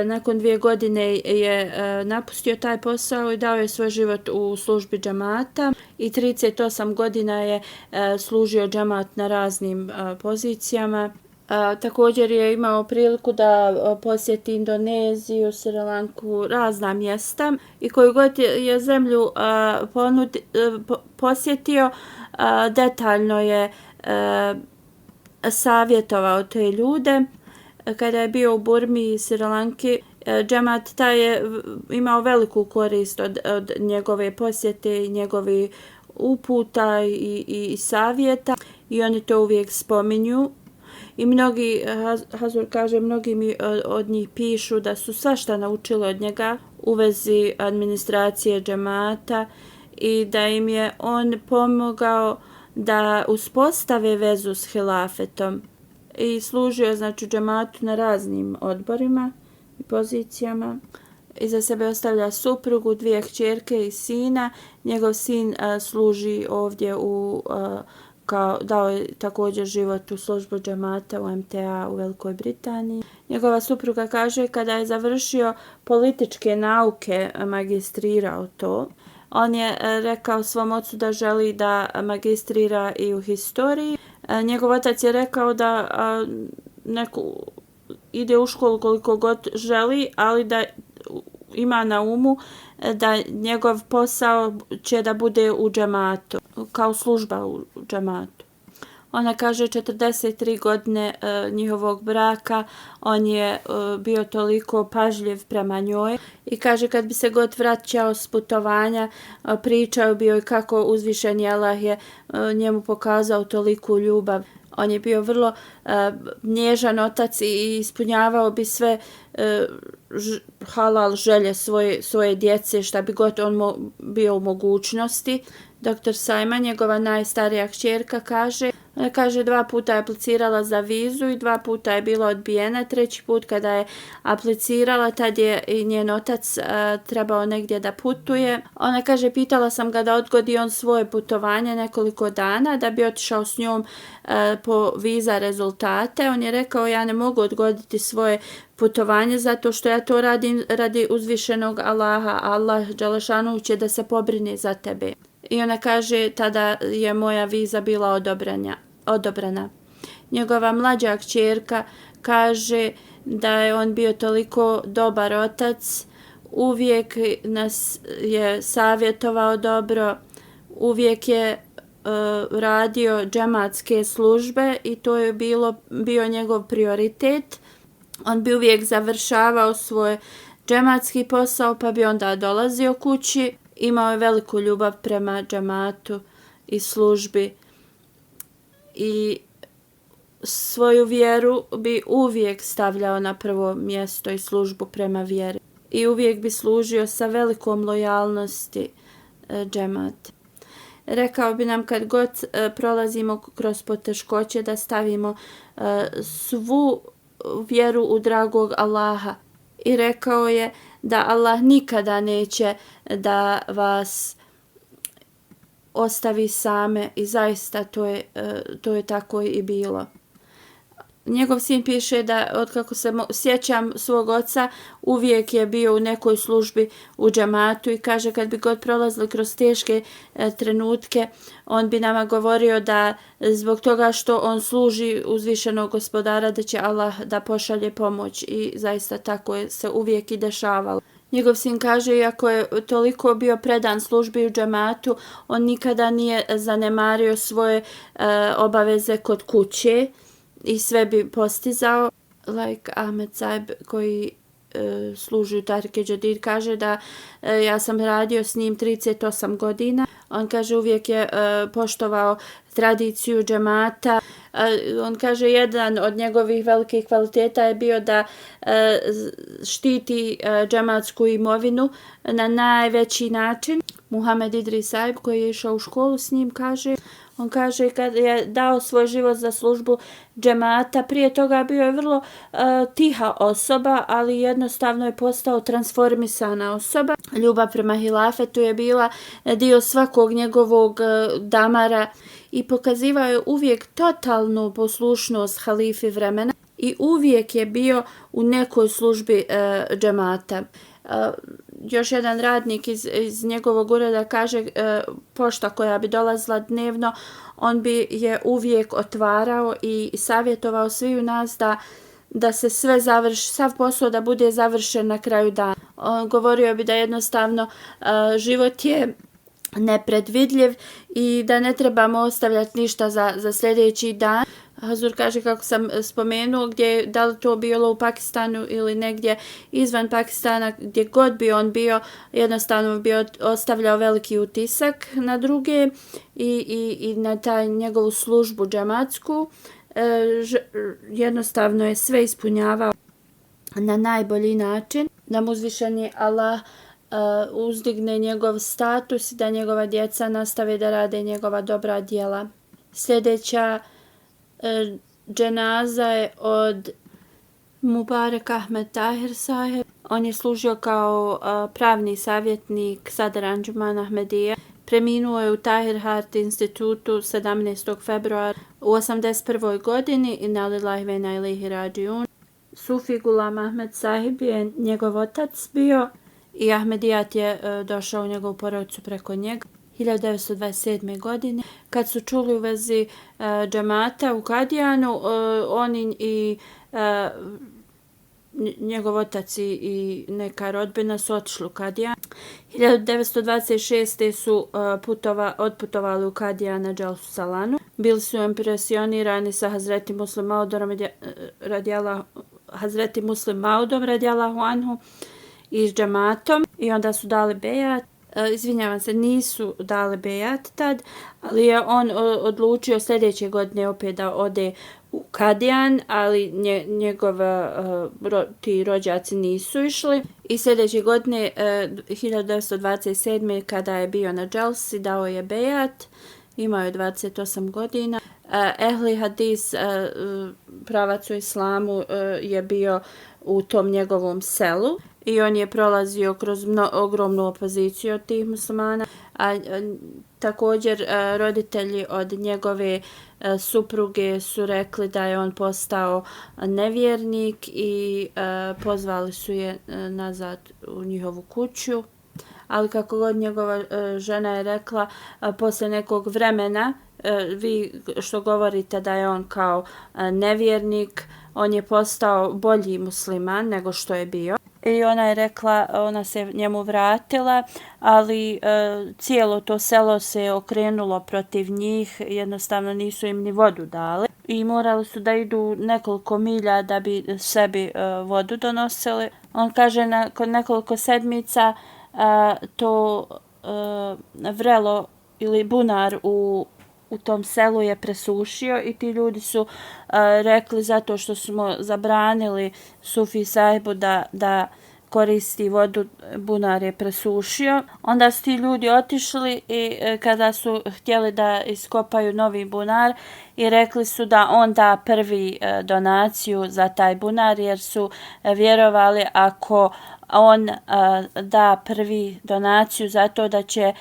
nakon 2 godine je napustio taj posao i dao je svoj život u službi džamata i 38 godina je služio džamat na raznim pozicijama. Također je imao priliku da posjeti Indoneziju, Sri Lanku, razna mjesta i koju god je zemlju posjetio, detaljno je savjetovao te ljude. Kada je bio u Burmi i Sri Lanki, džemat taj je imao veliku korist od njegove posjete i njegovih uputa i savjeta i oni to uvijek spominju. I mnogi, Hazur kaže, mnogi mi od njih pišu da su svašta naučili od njega u vezi administracije džemata i da im je on pomogao da uspostave vezu s hilafetom i služio znači džematu na raznim odborima i pozicijama. Iza sebe ostavlja suprugu, 2 kćerke i sina. Njegov sin služi ovdje dao je također život u službu džemata u MTA u Velikoj Britaniji. Njegova supruga kaže kada je završio političke nauke, magistrirao to. On je rekao svom ocu da želi da magistrira i u historiji. Njegov otac je rekao da ide u školu koliko god želi, ali da ima na umu da njegov posao će da bude u džematu, kao služba u džematu. Ona kaže 43 godine njihovog braka, on je bio toliko pažljiv prema njoj i kaže kad bi se god vraćao s putovanja, pričao bi joj kako uzvišeni Allah je njemu pokazao toliku ljubav. On je bio vrlo nježan otac i ispunjavao bi sve halal želje svoje djece, šta bi god on bio u mogućnosti. Dr. Sajma, njegova najstarija kćerka, kaže 2 puta je aplicirala za vizu i 2 puta je bila odbijena. 3. put kada je aplicirala, tad je i njen otac trebao negdje da putuje. Ona kaže, pitala sam ga da odgodi on svoje putovanje nekoliko dana da bi otišao s njom po viza rezultate. On je rekao, ja ne mogu odgoditi svoje putovanje zato što ja to radim radi uzvišenog Allaha. Allah dželešanu će da se pobrine za tebe. I ona kaže, tada je moja viza bila odobrena. Njegova mlađa kćerka kaže da je on bio toliko dobar otac, uvijek nas je savjetovao dobro, uvijek je radio džematske službe i to je bio njegov prioritet. On bi uvijek završavao svoj džematski posao pa bi onda dolazio kući. Imao je veliku ljubav prema džematu i službi i svoju vjeru bi uvijek stavljao na prvo mjesto i službu prema vjeri. I uvijek bi služio sa velikom lojalnosti džemati. Rekao bi nam kad god prolazimo kroz poteškoće da stavimo svu vjeru u dragog Allaha. I rekao je da Allah nikada neće da vas ostavi same i zaista to je tako i bilo. Njegov sin piše da otkako se sjećam svog oca uvijek je bio u nekoj službi u džematu i kaže kad bi god prolazili kroz teške trenutke on bi nama govorio da zbog toga što on služi uzvišenog gospodara da će Allah da pošalje pomoć i zaista tako je se uvijek i dešavalo. Njegov sin kaže, iako je toliko bio predan službi u džematu, on nikada nije zanemario svoje obaveze kod kuće i sve bi postizao. Like Ahmed Saib koji služi u Tahrike Džadid, kaže da ja sam radio s njim 38 godina. On kaže uvijek je poštovao tradiciju džemata. On kaže jedan od njegovih velikih kvaliteta je bio da štiti džematsku imovinu na najveći način. Muhamed Idris Saib koji je išao u školu s njim kaže, on kaže kad je dao svoj život za službu džemata, prije toga bio je vrlo tiha osoba, ali jednostavno je postao transformisana osoba. Ljubav prema hilafetu je bila dio svakog njegovog damara i pokazivao je uvijek totalnu poslušnost halifi vremena i uvijek je bio u nekoj službi džemata. Još jedan radnik iz njegovog ureda kaže pošta koja bi dolazila dnevno, on bi je uvijek otvarao i savjetovao svi u nas da se sve završi, sav posao da bude završen na kraju dana. On govorio bi da jednostavno život je nepredvidljiv i da ne trebamo ostavljati ništa za sljedeći dan. Hazur kaže kako sam spomenuo, gdje da li to bilo u Pakistanu ili negdje izvan Pakistana, gdje god bi on bio, jednostavno bi ostavljao veliki utisak na druge i na taj njegovu službu džematsku. Jednostavno je sve ispunjavao na najbolji način, da mu uzvišeni Allah uzdigne njegov status i da njegova djeca nastave da rade njegova dobra djela. Sljedeća dženaza je od Mubarak Ahmed Tahir Saheb. On je služio kao pravni savjetnik Sadr Anjuman Ahmedija. Preminuo je u Tahir Heart institutu 17. februara u 81. godini i na lillahi ve inna ilaihi rađiun. Sufi Gulam Ahmed Sahib je njegov otac bio i Ahmedijat je došao u njegovu porodicu preko njega. 1927. godine, kad su čuli u vezi džemata u Kadijanu, oni i njegov otac i neka rodbina su otišli u Kadijan. 1926. su otputovali u Kadijan na Dželsu Salanu. Bili su impresionirani sa Hazreti Muslim Maudom radijallahu anhu i s džematom i onda su dali bejat. Izvinjavam se, nisu dali bejat tad, ali je on odlučio sljedeće godine opet da ode u Kadijan, ali ti rođaci nisu išli. I sljedeće godine, 1927. kada je bio na Dželsi, dao je bejat, imao je 28 godina. Ehli hadis, pravac u islamu, je bio u tom njegovom selu i on je prolazio kroz ogromnu opoziciju od tih muslimana, a također roditelji od njegove supruge su rekli da je on postao nevjernik i pozvali su je nazad u njihovu kuću. Ali kako god njegova žena je rekla, posle nekog vremena, vi što govorite da je on kao nevjernik, on je postao bolji musliman nego što je bio. I ona je rekla, ona se njemu vratila, ali cijelo to selo se okrenulo protiv njih, jednostavno nisu im ni vodu dali. I morali su da idu nekoliko milja da bi sebi vodu donosili. On kaže nakon nekoliko sedmica to vrelo ili bunar u tom selu je presušio i ti ljudi su rekli zato što smo zabranili Sufi sahibu da koristi vodu, bunar je presušio. Onda su ti ljudi otišli i kada su htjeli da iskopaju novi bunar i rekli su da on da prvi donaciju za taj bunar jer su vjerovali ako on da prvi donaciju zato da će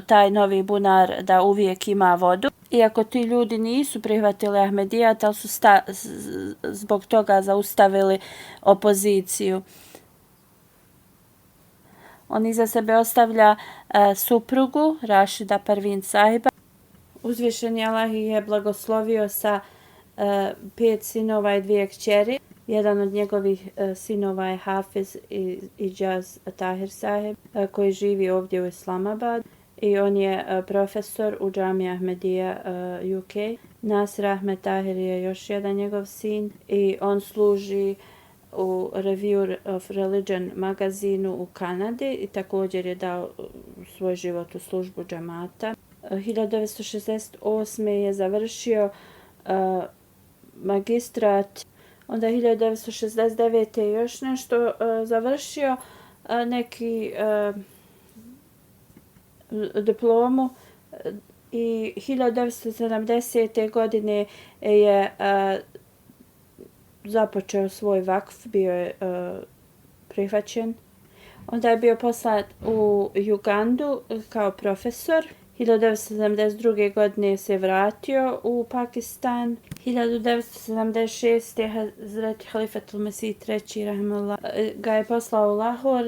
taj novi bunar da uvijek ima vodu. Iako ti ljudi nisu prihvatili Ahmedijat, ali su zbog toga zaustavili opoziciju. On iza sebe ostavlja suprugu Rašida Parvin sahiba. Uzvišeni Allah je blagoslovio sa 5 sinova i 2 kćeri. Jedan od njegovih sinova je Hafiz Ijaz Tahir Sahib, koji živi ovdje u Islamabad i on je profesor u Džami Ahmedija UK. Nasir Ahmed Tahir je još jedan njegov sin i on služi u Review of Religion magazinu u Kanadi i također je dao svoj život u službu džemata. 1968. je završio magistrat, onda 1969. je još nešto završio, neki diplomu i 1970. godine je započeo svoj vakf, bio je prihvaćen. Onda je bio poslat u Ugandu kao profesor. 1972. godine se vratio u Pakistan. 1976. Hazreti Halifatul Mesih III. Rahimahullah ga je poslao u Lahor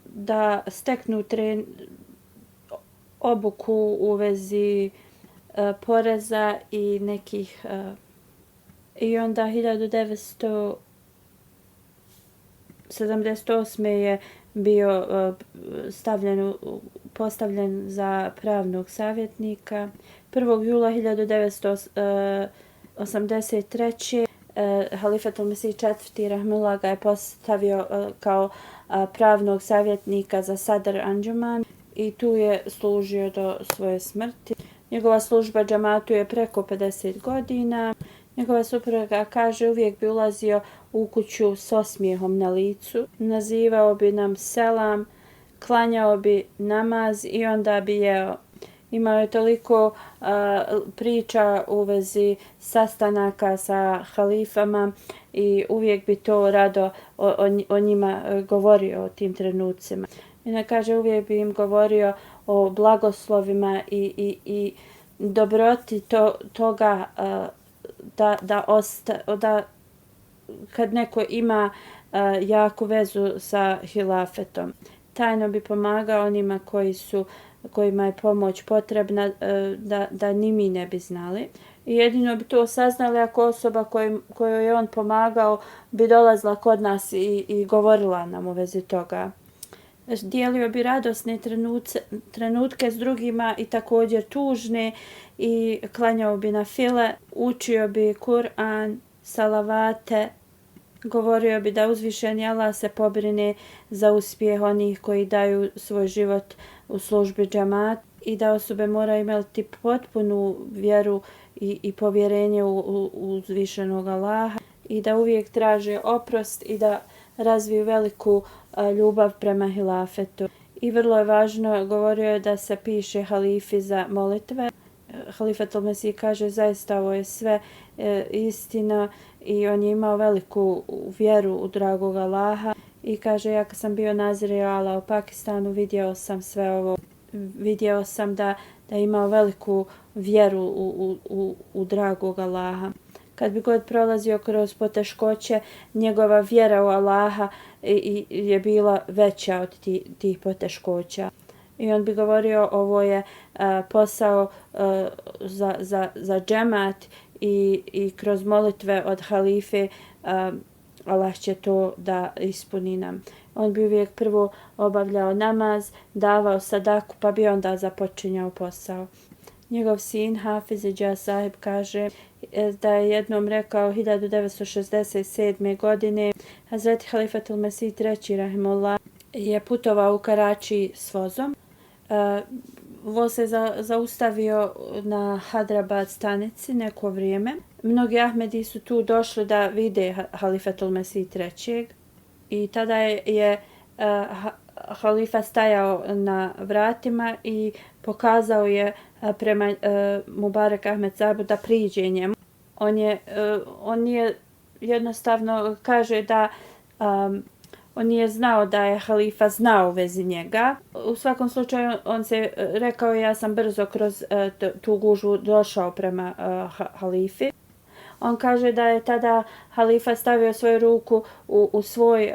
da steknu obuku u vezi poreza i nekih i onda 1978. je bio postavljen za pravnog savjetnika. 1. jula 1983. Halifatul Mesih IV. Rahimahullah ga je postavio kao pravnog savjetnika za Sadr Anjuman i tu je služio do svoje smrti. Njegova služba džamatu je preko 50 godina. Njegova supruga kaže uvijek bi ulazio u kuću s osmijehom na licu, nazivao bi nam selam, klanjao bi namaz i onda bi jeo. Imao je toliko priča u vezi sastanaka sa halifama i uvijek bi to rado o njima govorio o tim trenucima. I kaže uvijek bi im govorio o blagoslovima i dobroti toga da kad neko ima jaku vezu sa hilafetom. Tajno bi pomagao onima kojima je pomoć potrebna da ni mi ne bi znali. I jedino bi to saznali ako osoba kojoj je on pomagao bi dolazila kod nas i govorila nam u vezi toga. Dijelio bi radosne trenutke s drugima i također tužne i klanjao bi na file, učio bi Kur'an, salavate, govorio bi da uzvišeni Allah se pobrine za uspjeh onih koji daju svoj život u službi džamata i da osobe moraju imati potpunu vjeru i povjerenje u uzvišenog Allaha i da uvijek traže oprost i da razviju veliku ljubav prema hilafetu. I vrlo je važno, govorio je da se piše halifi za molitve. Halifatul Mesih kaže zaista ovo je sve istina i on je imao veliku vjeru u dragog Allaha i kaže ja kad sam bio Nazir Allah u Pakistanu vidio sam sve ovo. Vidio sam da je imao veliku vjeru u dragog Allaha. Kad bi god prolazio kroz poteškoće, njegova vjera u Allaha je bila veća od tih poteškoća. I on bi govorio ovo je posao za džemat i kroz molitve od halife Allah će to da ispuni nam. On bi uvijek prvo obavljao namaz, davao sadaku pa bi onda započinjao posao. Njegov sin Hafiz Idža Sahib kaže da je jednom rekao 1967. godine Hazreti Halifatul Mesih III. Rahimahullah je putovao u Karači s vozom. Voz se zaustavio na Hyderabad stanici neko vrijeme. Mnogi Ahmedi su tu došli da vide Halifatul Mesih III. I tada je halifa stajao na vratima i pokazao je prema Mubarak Ahmed Sahibu da priđe njemu. On je jednostavno kaže da on nije znao da je halifa znao u vezi njega. U svakom slučaju on se rekao ja sam brzo kroz tu gužvu došao prema halifi. On kaže da je tada halifa stavio svoju ruku u svoj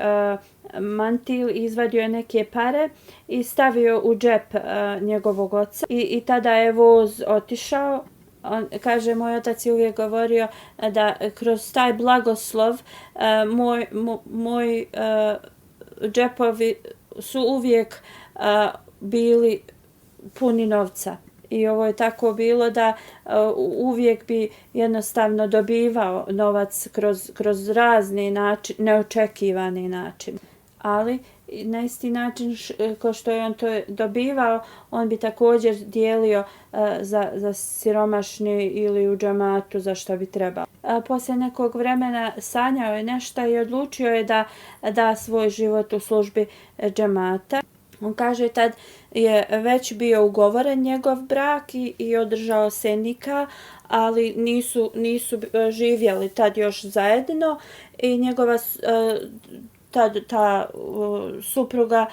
mantil i izvadio je neke pare i stavio u džep njegovog oca i tada je voz otišao. On kaže moj otac je uvijek govorio da kroz taj blagoslov moj džepovi su uvijek bili puni novca. I ovo je tako bilo da uvijek bi jednostavno dobivao novac kroz razne neočekivane načine. Ali na isti način kao što je on to dobivao, on bi također dijelio za siromašne ili u džematu za što bi trebao. Poslije nekog vremena sanjao je nešto i odlučio je da da svoj život u službi džemata. On kaže tad je već bio ugovoren njegov brak i održao se nikah, ali nisu živjeli tad još zajedno i njegova ta supruga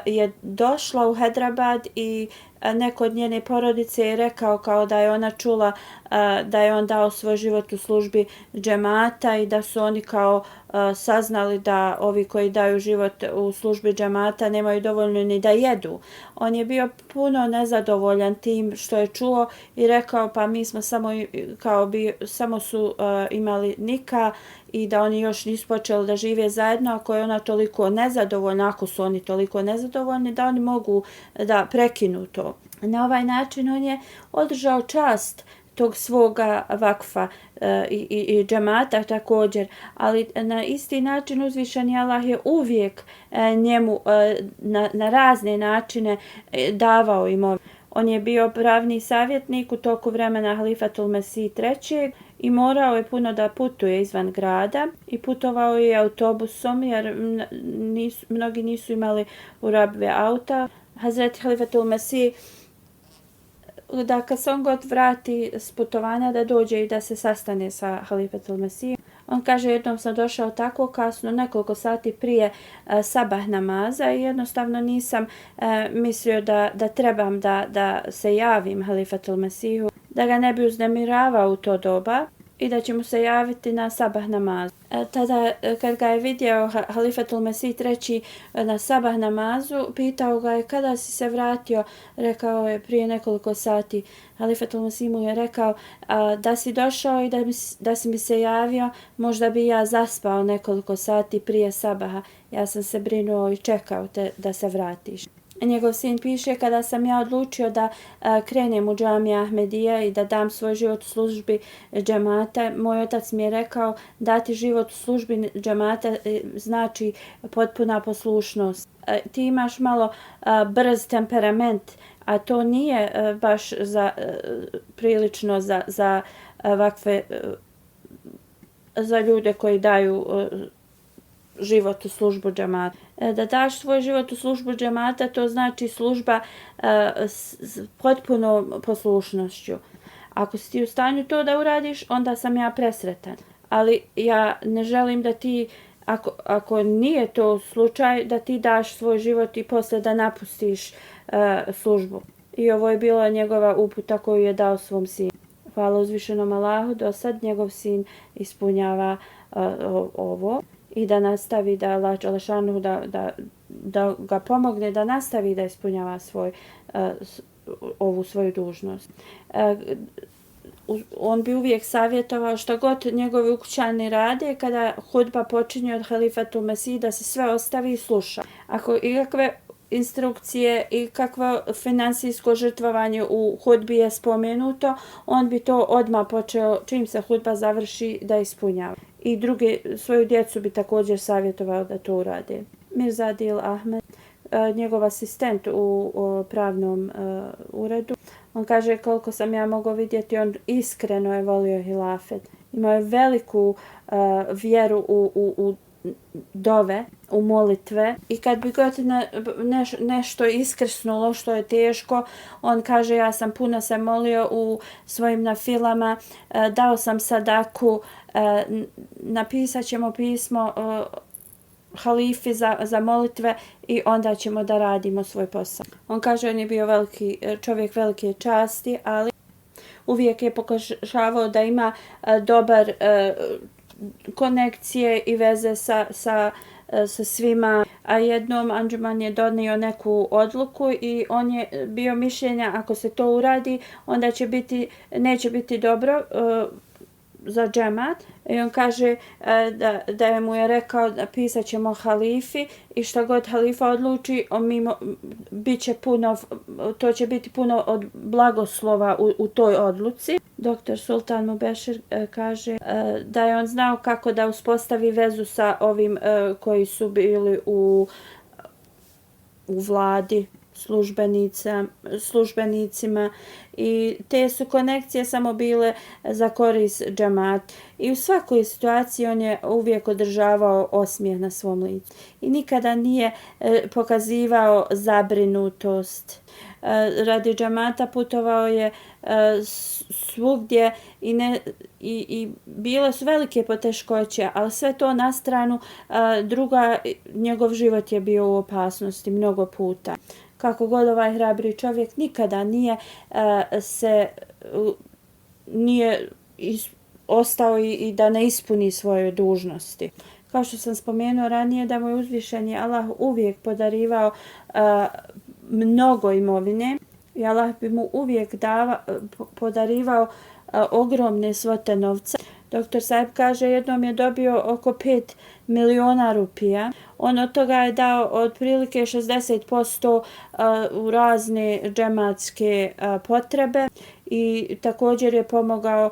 je došla u Hyderabad i neko od njene porodice je rekao kao da je ona čula da je on dao svoj život u službi džemata i da su oni kao saznali da ovi koji daju život u službi džemata nemaju dovoljno ni da jedu. On je bio puno nezadovoljan tim što je čuo i rekao pa mi smo samo su imali nikah i da oni još nisu počeli da žive zajedno, ako je ona toliko nezadovoljna, ako su oni toliko nezadovoljni, da oni mogu da prekinu to. Na ovaj način on je održao čast tog svoga vakfa i džemata također, ali na isti način uzvišeni Allah je uvijek njemu na razne načine davao imovinu. On je bio pravni savjetnik u toku vremena Halifatul Mesih III. I morao je puno da putuje izvan grada i putovao je autobusom jer mnogi nisu imali u rabve auta. Hazreti Halifatul Mesih, da kad se on god vrati s putovanja da dođe i da se sastane sa Halifatul Mesih. On kaže jednom sam došao tako kasno, nekoliko sati prije sabah namaza i jednostavno nisam mislio da trebam da se javim Halifatul Mesihu, da ga ne bi uznemiravao u to doba i da će mu se javiti na sabah namazu. Tada kad ga je vidio Halifatul Mesih III. Na sabah namazu, pitao ga je kada si se vratio, rekao je prije nekoliko sati. Halifatul Mesih mu je rekao da si došao i da si mi se javio, možda bi ja zaspao nekoliko sati prije sabaha. Ja sam se brinuo i čekao te da se vratiš. Njegov sin piše, kada sam ja odlučio da krenem u džamija Ahmedija i da dam svoj život u službi džemata, moj otac mi je rekao dati život u službi džemata znači potpuna poslušnost. Ti imaš malo brz temperament, a to nije baš prilično za ovakve za ljude koji daju život u službu džemata. Da daš svoj život u službu džemata, to znači služba s potpunom poslušnošću. Ako si ti u stanju to da uradiš, onda sam ja presretan. Ali ja ne želim da ti, ako nije to slučaj, da ti daš svoj život i posle da napustiš službu. I ovo je bila njegova uputa koju je dao svom sinu. Hvala uzvišenom Allahu, do sad njegov sin ispunjava ovo. I da nastavi da Allah Đelešanu da ga pomogne da nastavi da ispunjava ovu svoju dužnost. On bi uvijek savjetovao što god njegovi ukućani rade, kada hudba počinje od Halifatul Mesih, da se sve ostavi i sluša. Ako ikakve instrukcije i kakvo finansijsko žrtvovanje u hudbi je spomenuto, on bi to odmah počeo, čim se hudba završi, da ispunjava. I svoju djecu bi također savjetovao da to urade. Mirza Adil Ahmed, njegov asistent u pravnom uredu, on kaže koliko sam ja mogao vidjeti, on iskreno je volio hilafet. Imao je veliku vjeru u dove, u molitve i kad bi god nešto iskrsnulo što je teško, on kaže ja sam puno se molio u svojim nafilama, dao sam sadaku, napisat ćemo pismo halifi za molitve i onda ćemo da radimo svoj posao. On kaže on je bio čovjek velike časti, ali uvijek je pokušavao da ima dobar konekcije i veze sa svima, a jednom Anđuman je donio neku odluku i on je bio mišljenja ako se to uradi onda neće biti dobro za džemat i on kaže da mu je rekao da pisat ćemo halifi i šta god halifa odluči, to će biti puno od blagoslova u toj odluci. Dr. Sultan Mubešir kaže da je on znao kako da uspostavi vezu sa ovim koji su bili u vladi, službenicima i te su konekcije samo bile za korist džemata. I u svakoj situaciji on je uvijek održavao osmijeh na svom licu i nikada nije pokazivao zabrinutost. Radi džemata putovao je svugdje i bile su velike poteškoće, ali sve to na stranu, njegov život je bio u opasnosti mnogo puta. Kako god ovaj hrabri čovjek nikada nije ostao i da ne ispuni svoje dužnosti. Kao što sam spomenuo ranije, da mu je uzvišeni Allah uvijek podarivao mnogo imovine i Allah bi mu uvijek podarivao ogromne svote novca. Dr. Saib kaže jednom je dobio oko 5 miliona rupija. On od toga je dao otprilike 60% u razne džematske potrebe i također je pomogao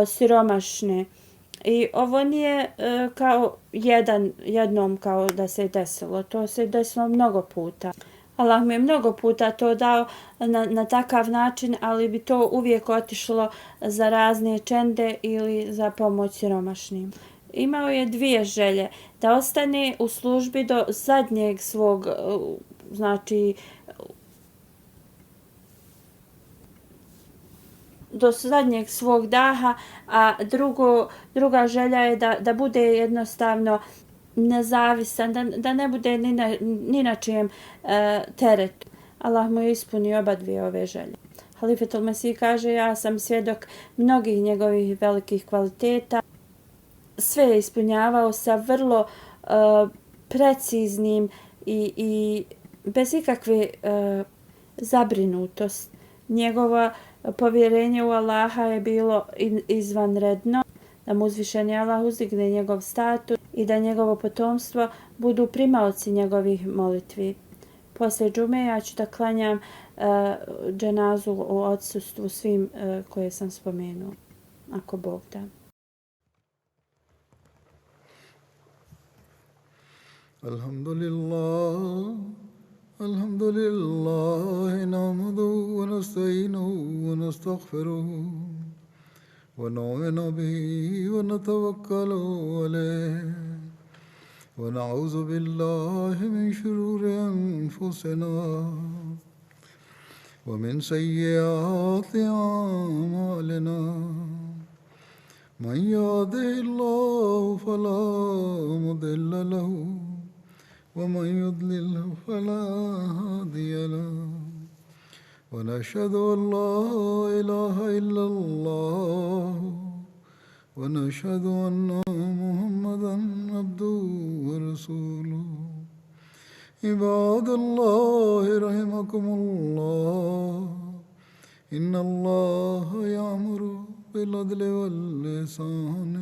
siromašne. I ovo nije kao jednom kao da se desilo. To se desilo mnogo puta. Allah mi je mnogo puta to dao na takav način, ali bi to uvijek otišlo za razne čende ili za pomoć siromašnim. Imao je 2 želje, da ostane u službi do zadnjeg svog, do zadnjeg svog daha, a druga želja je da bude jednostavno nezavisan, da ne bude ni na čijem teretu. Allah mu je ispunio oba 2 ove želje. Halifetul Mesih kaže, ja sam svjedok mnogih njegovih velikih kvaliteta. Sve je ispunjavao sa vrlo preciznim i bez ikakve zabrinutosti. Njegovo povjerenje u Allaha je bilo izvanredno, da mu uzvišeni Allah uzdigne njegov status i da njegovo potomstvo budu primaoci njegovih molitvi. Poslije džume ja ću da klanjam dženazu u odsustvu svim koje sam spomenuo, ako Bog da. Alhamdulillah, nahmaduhu wa nasta'inuhu wa nastaghfiruhu wa nu'minu bihi wa natawakkalu alayhi wa na'udhu billahi min shururi anfusina wa min sayyiati a'malina. Man yahdihillahu fala mudilla lahu ومن يضلل فلا هادي له ونشهد أن لا إله إلا الله ونشهد أن محمدا عبده ورسوله. عباد الله رحمكم الله إن الله يأمر بالعدل والإحسان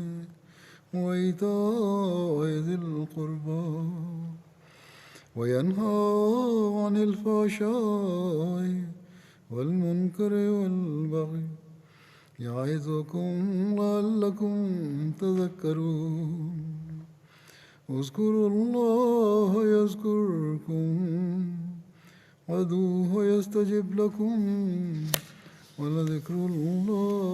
وإيتاء ذي القربى وينهى عن الفحشاء والمنكر والبغي يعظكم لعلكم تذكرون. اذكروا الله يذكركم وادعوه يستجب لكم ولذكر الله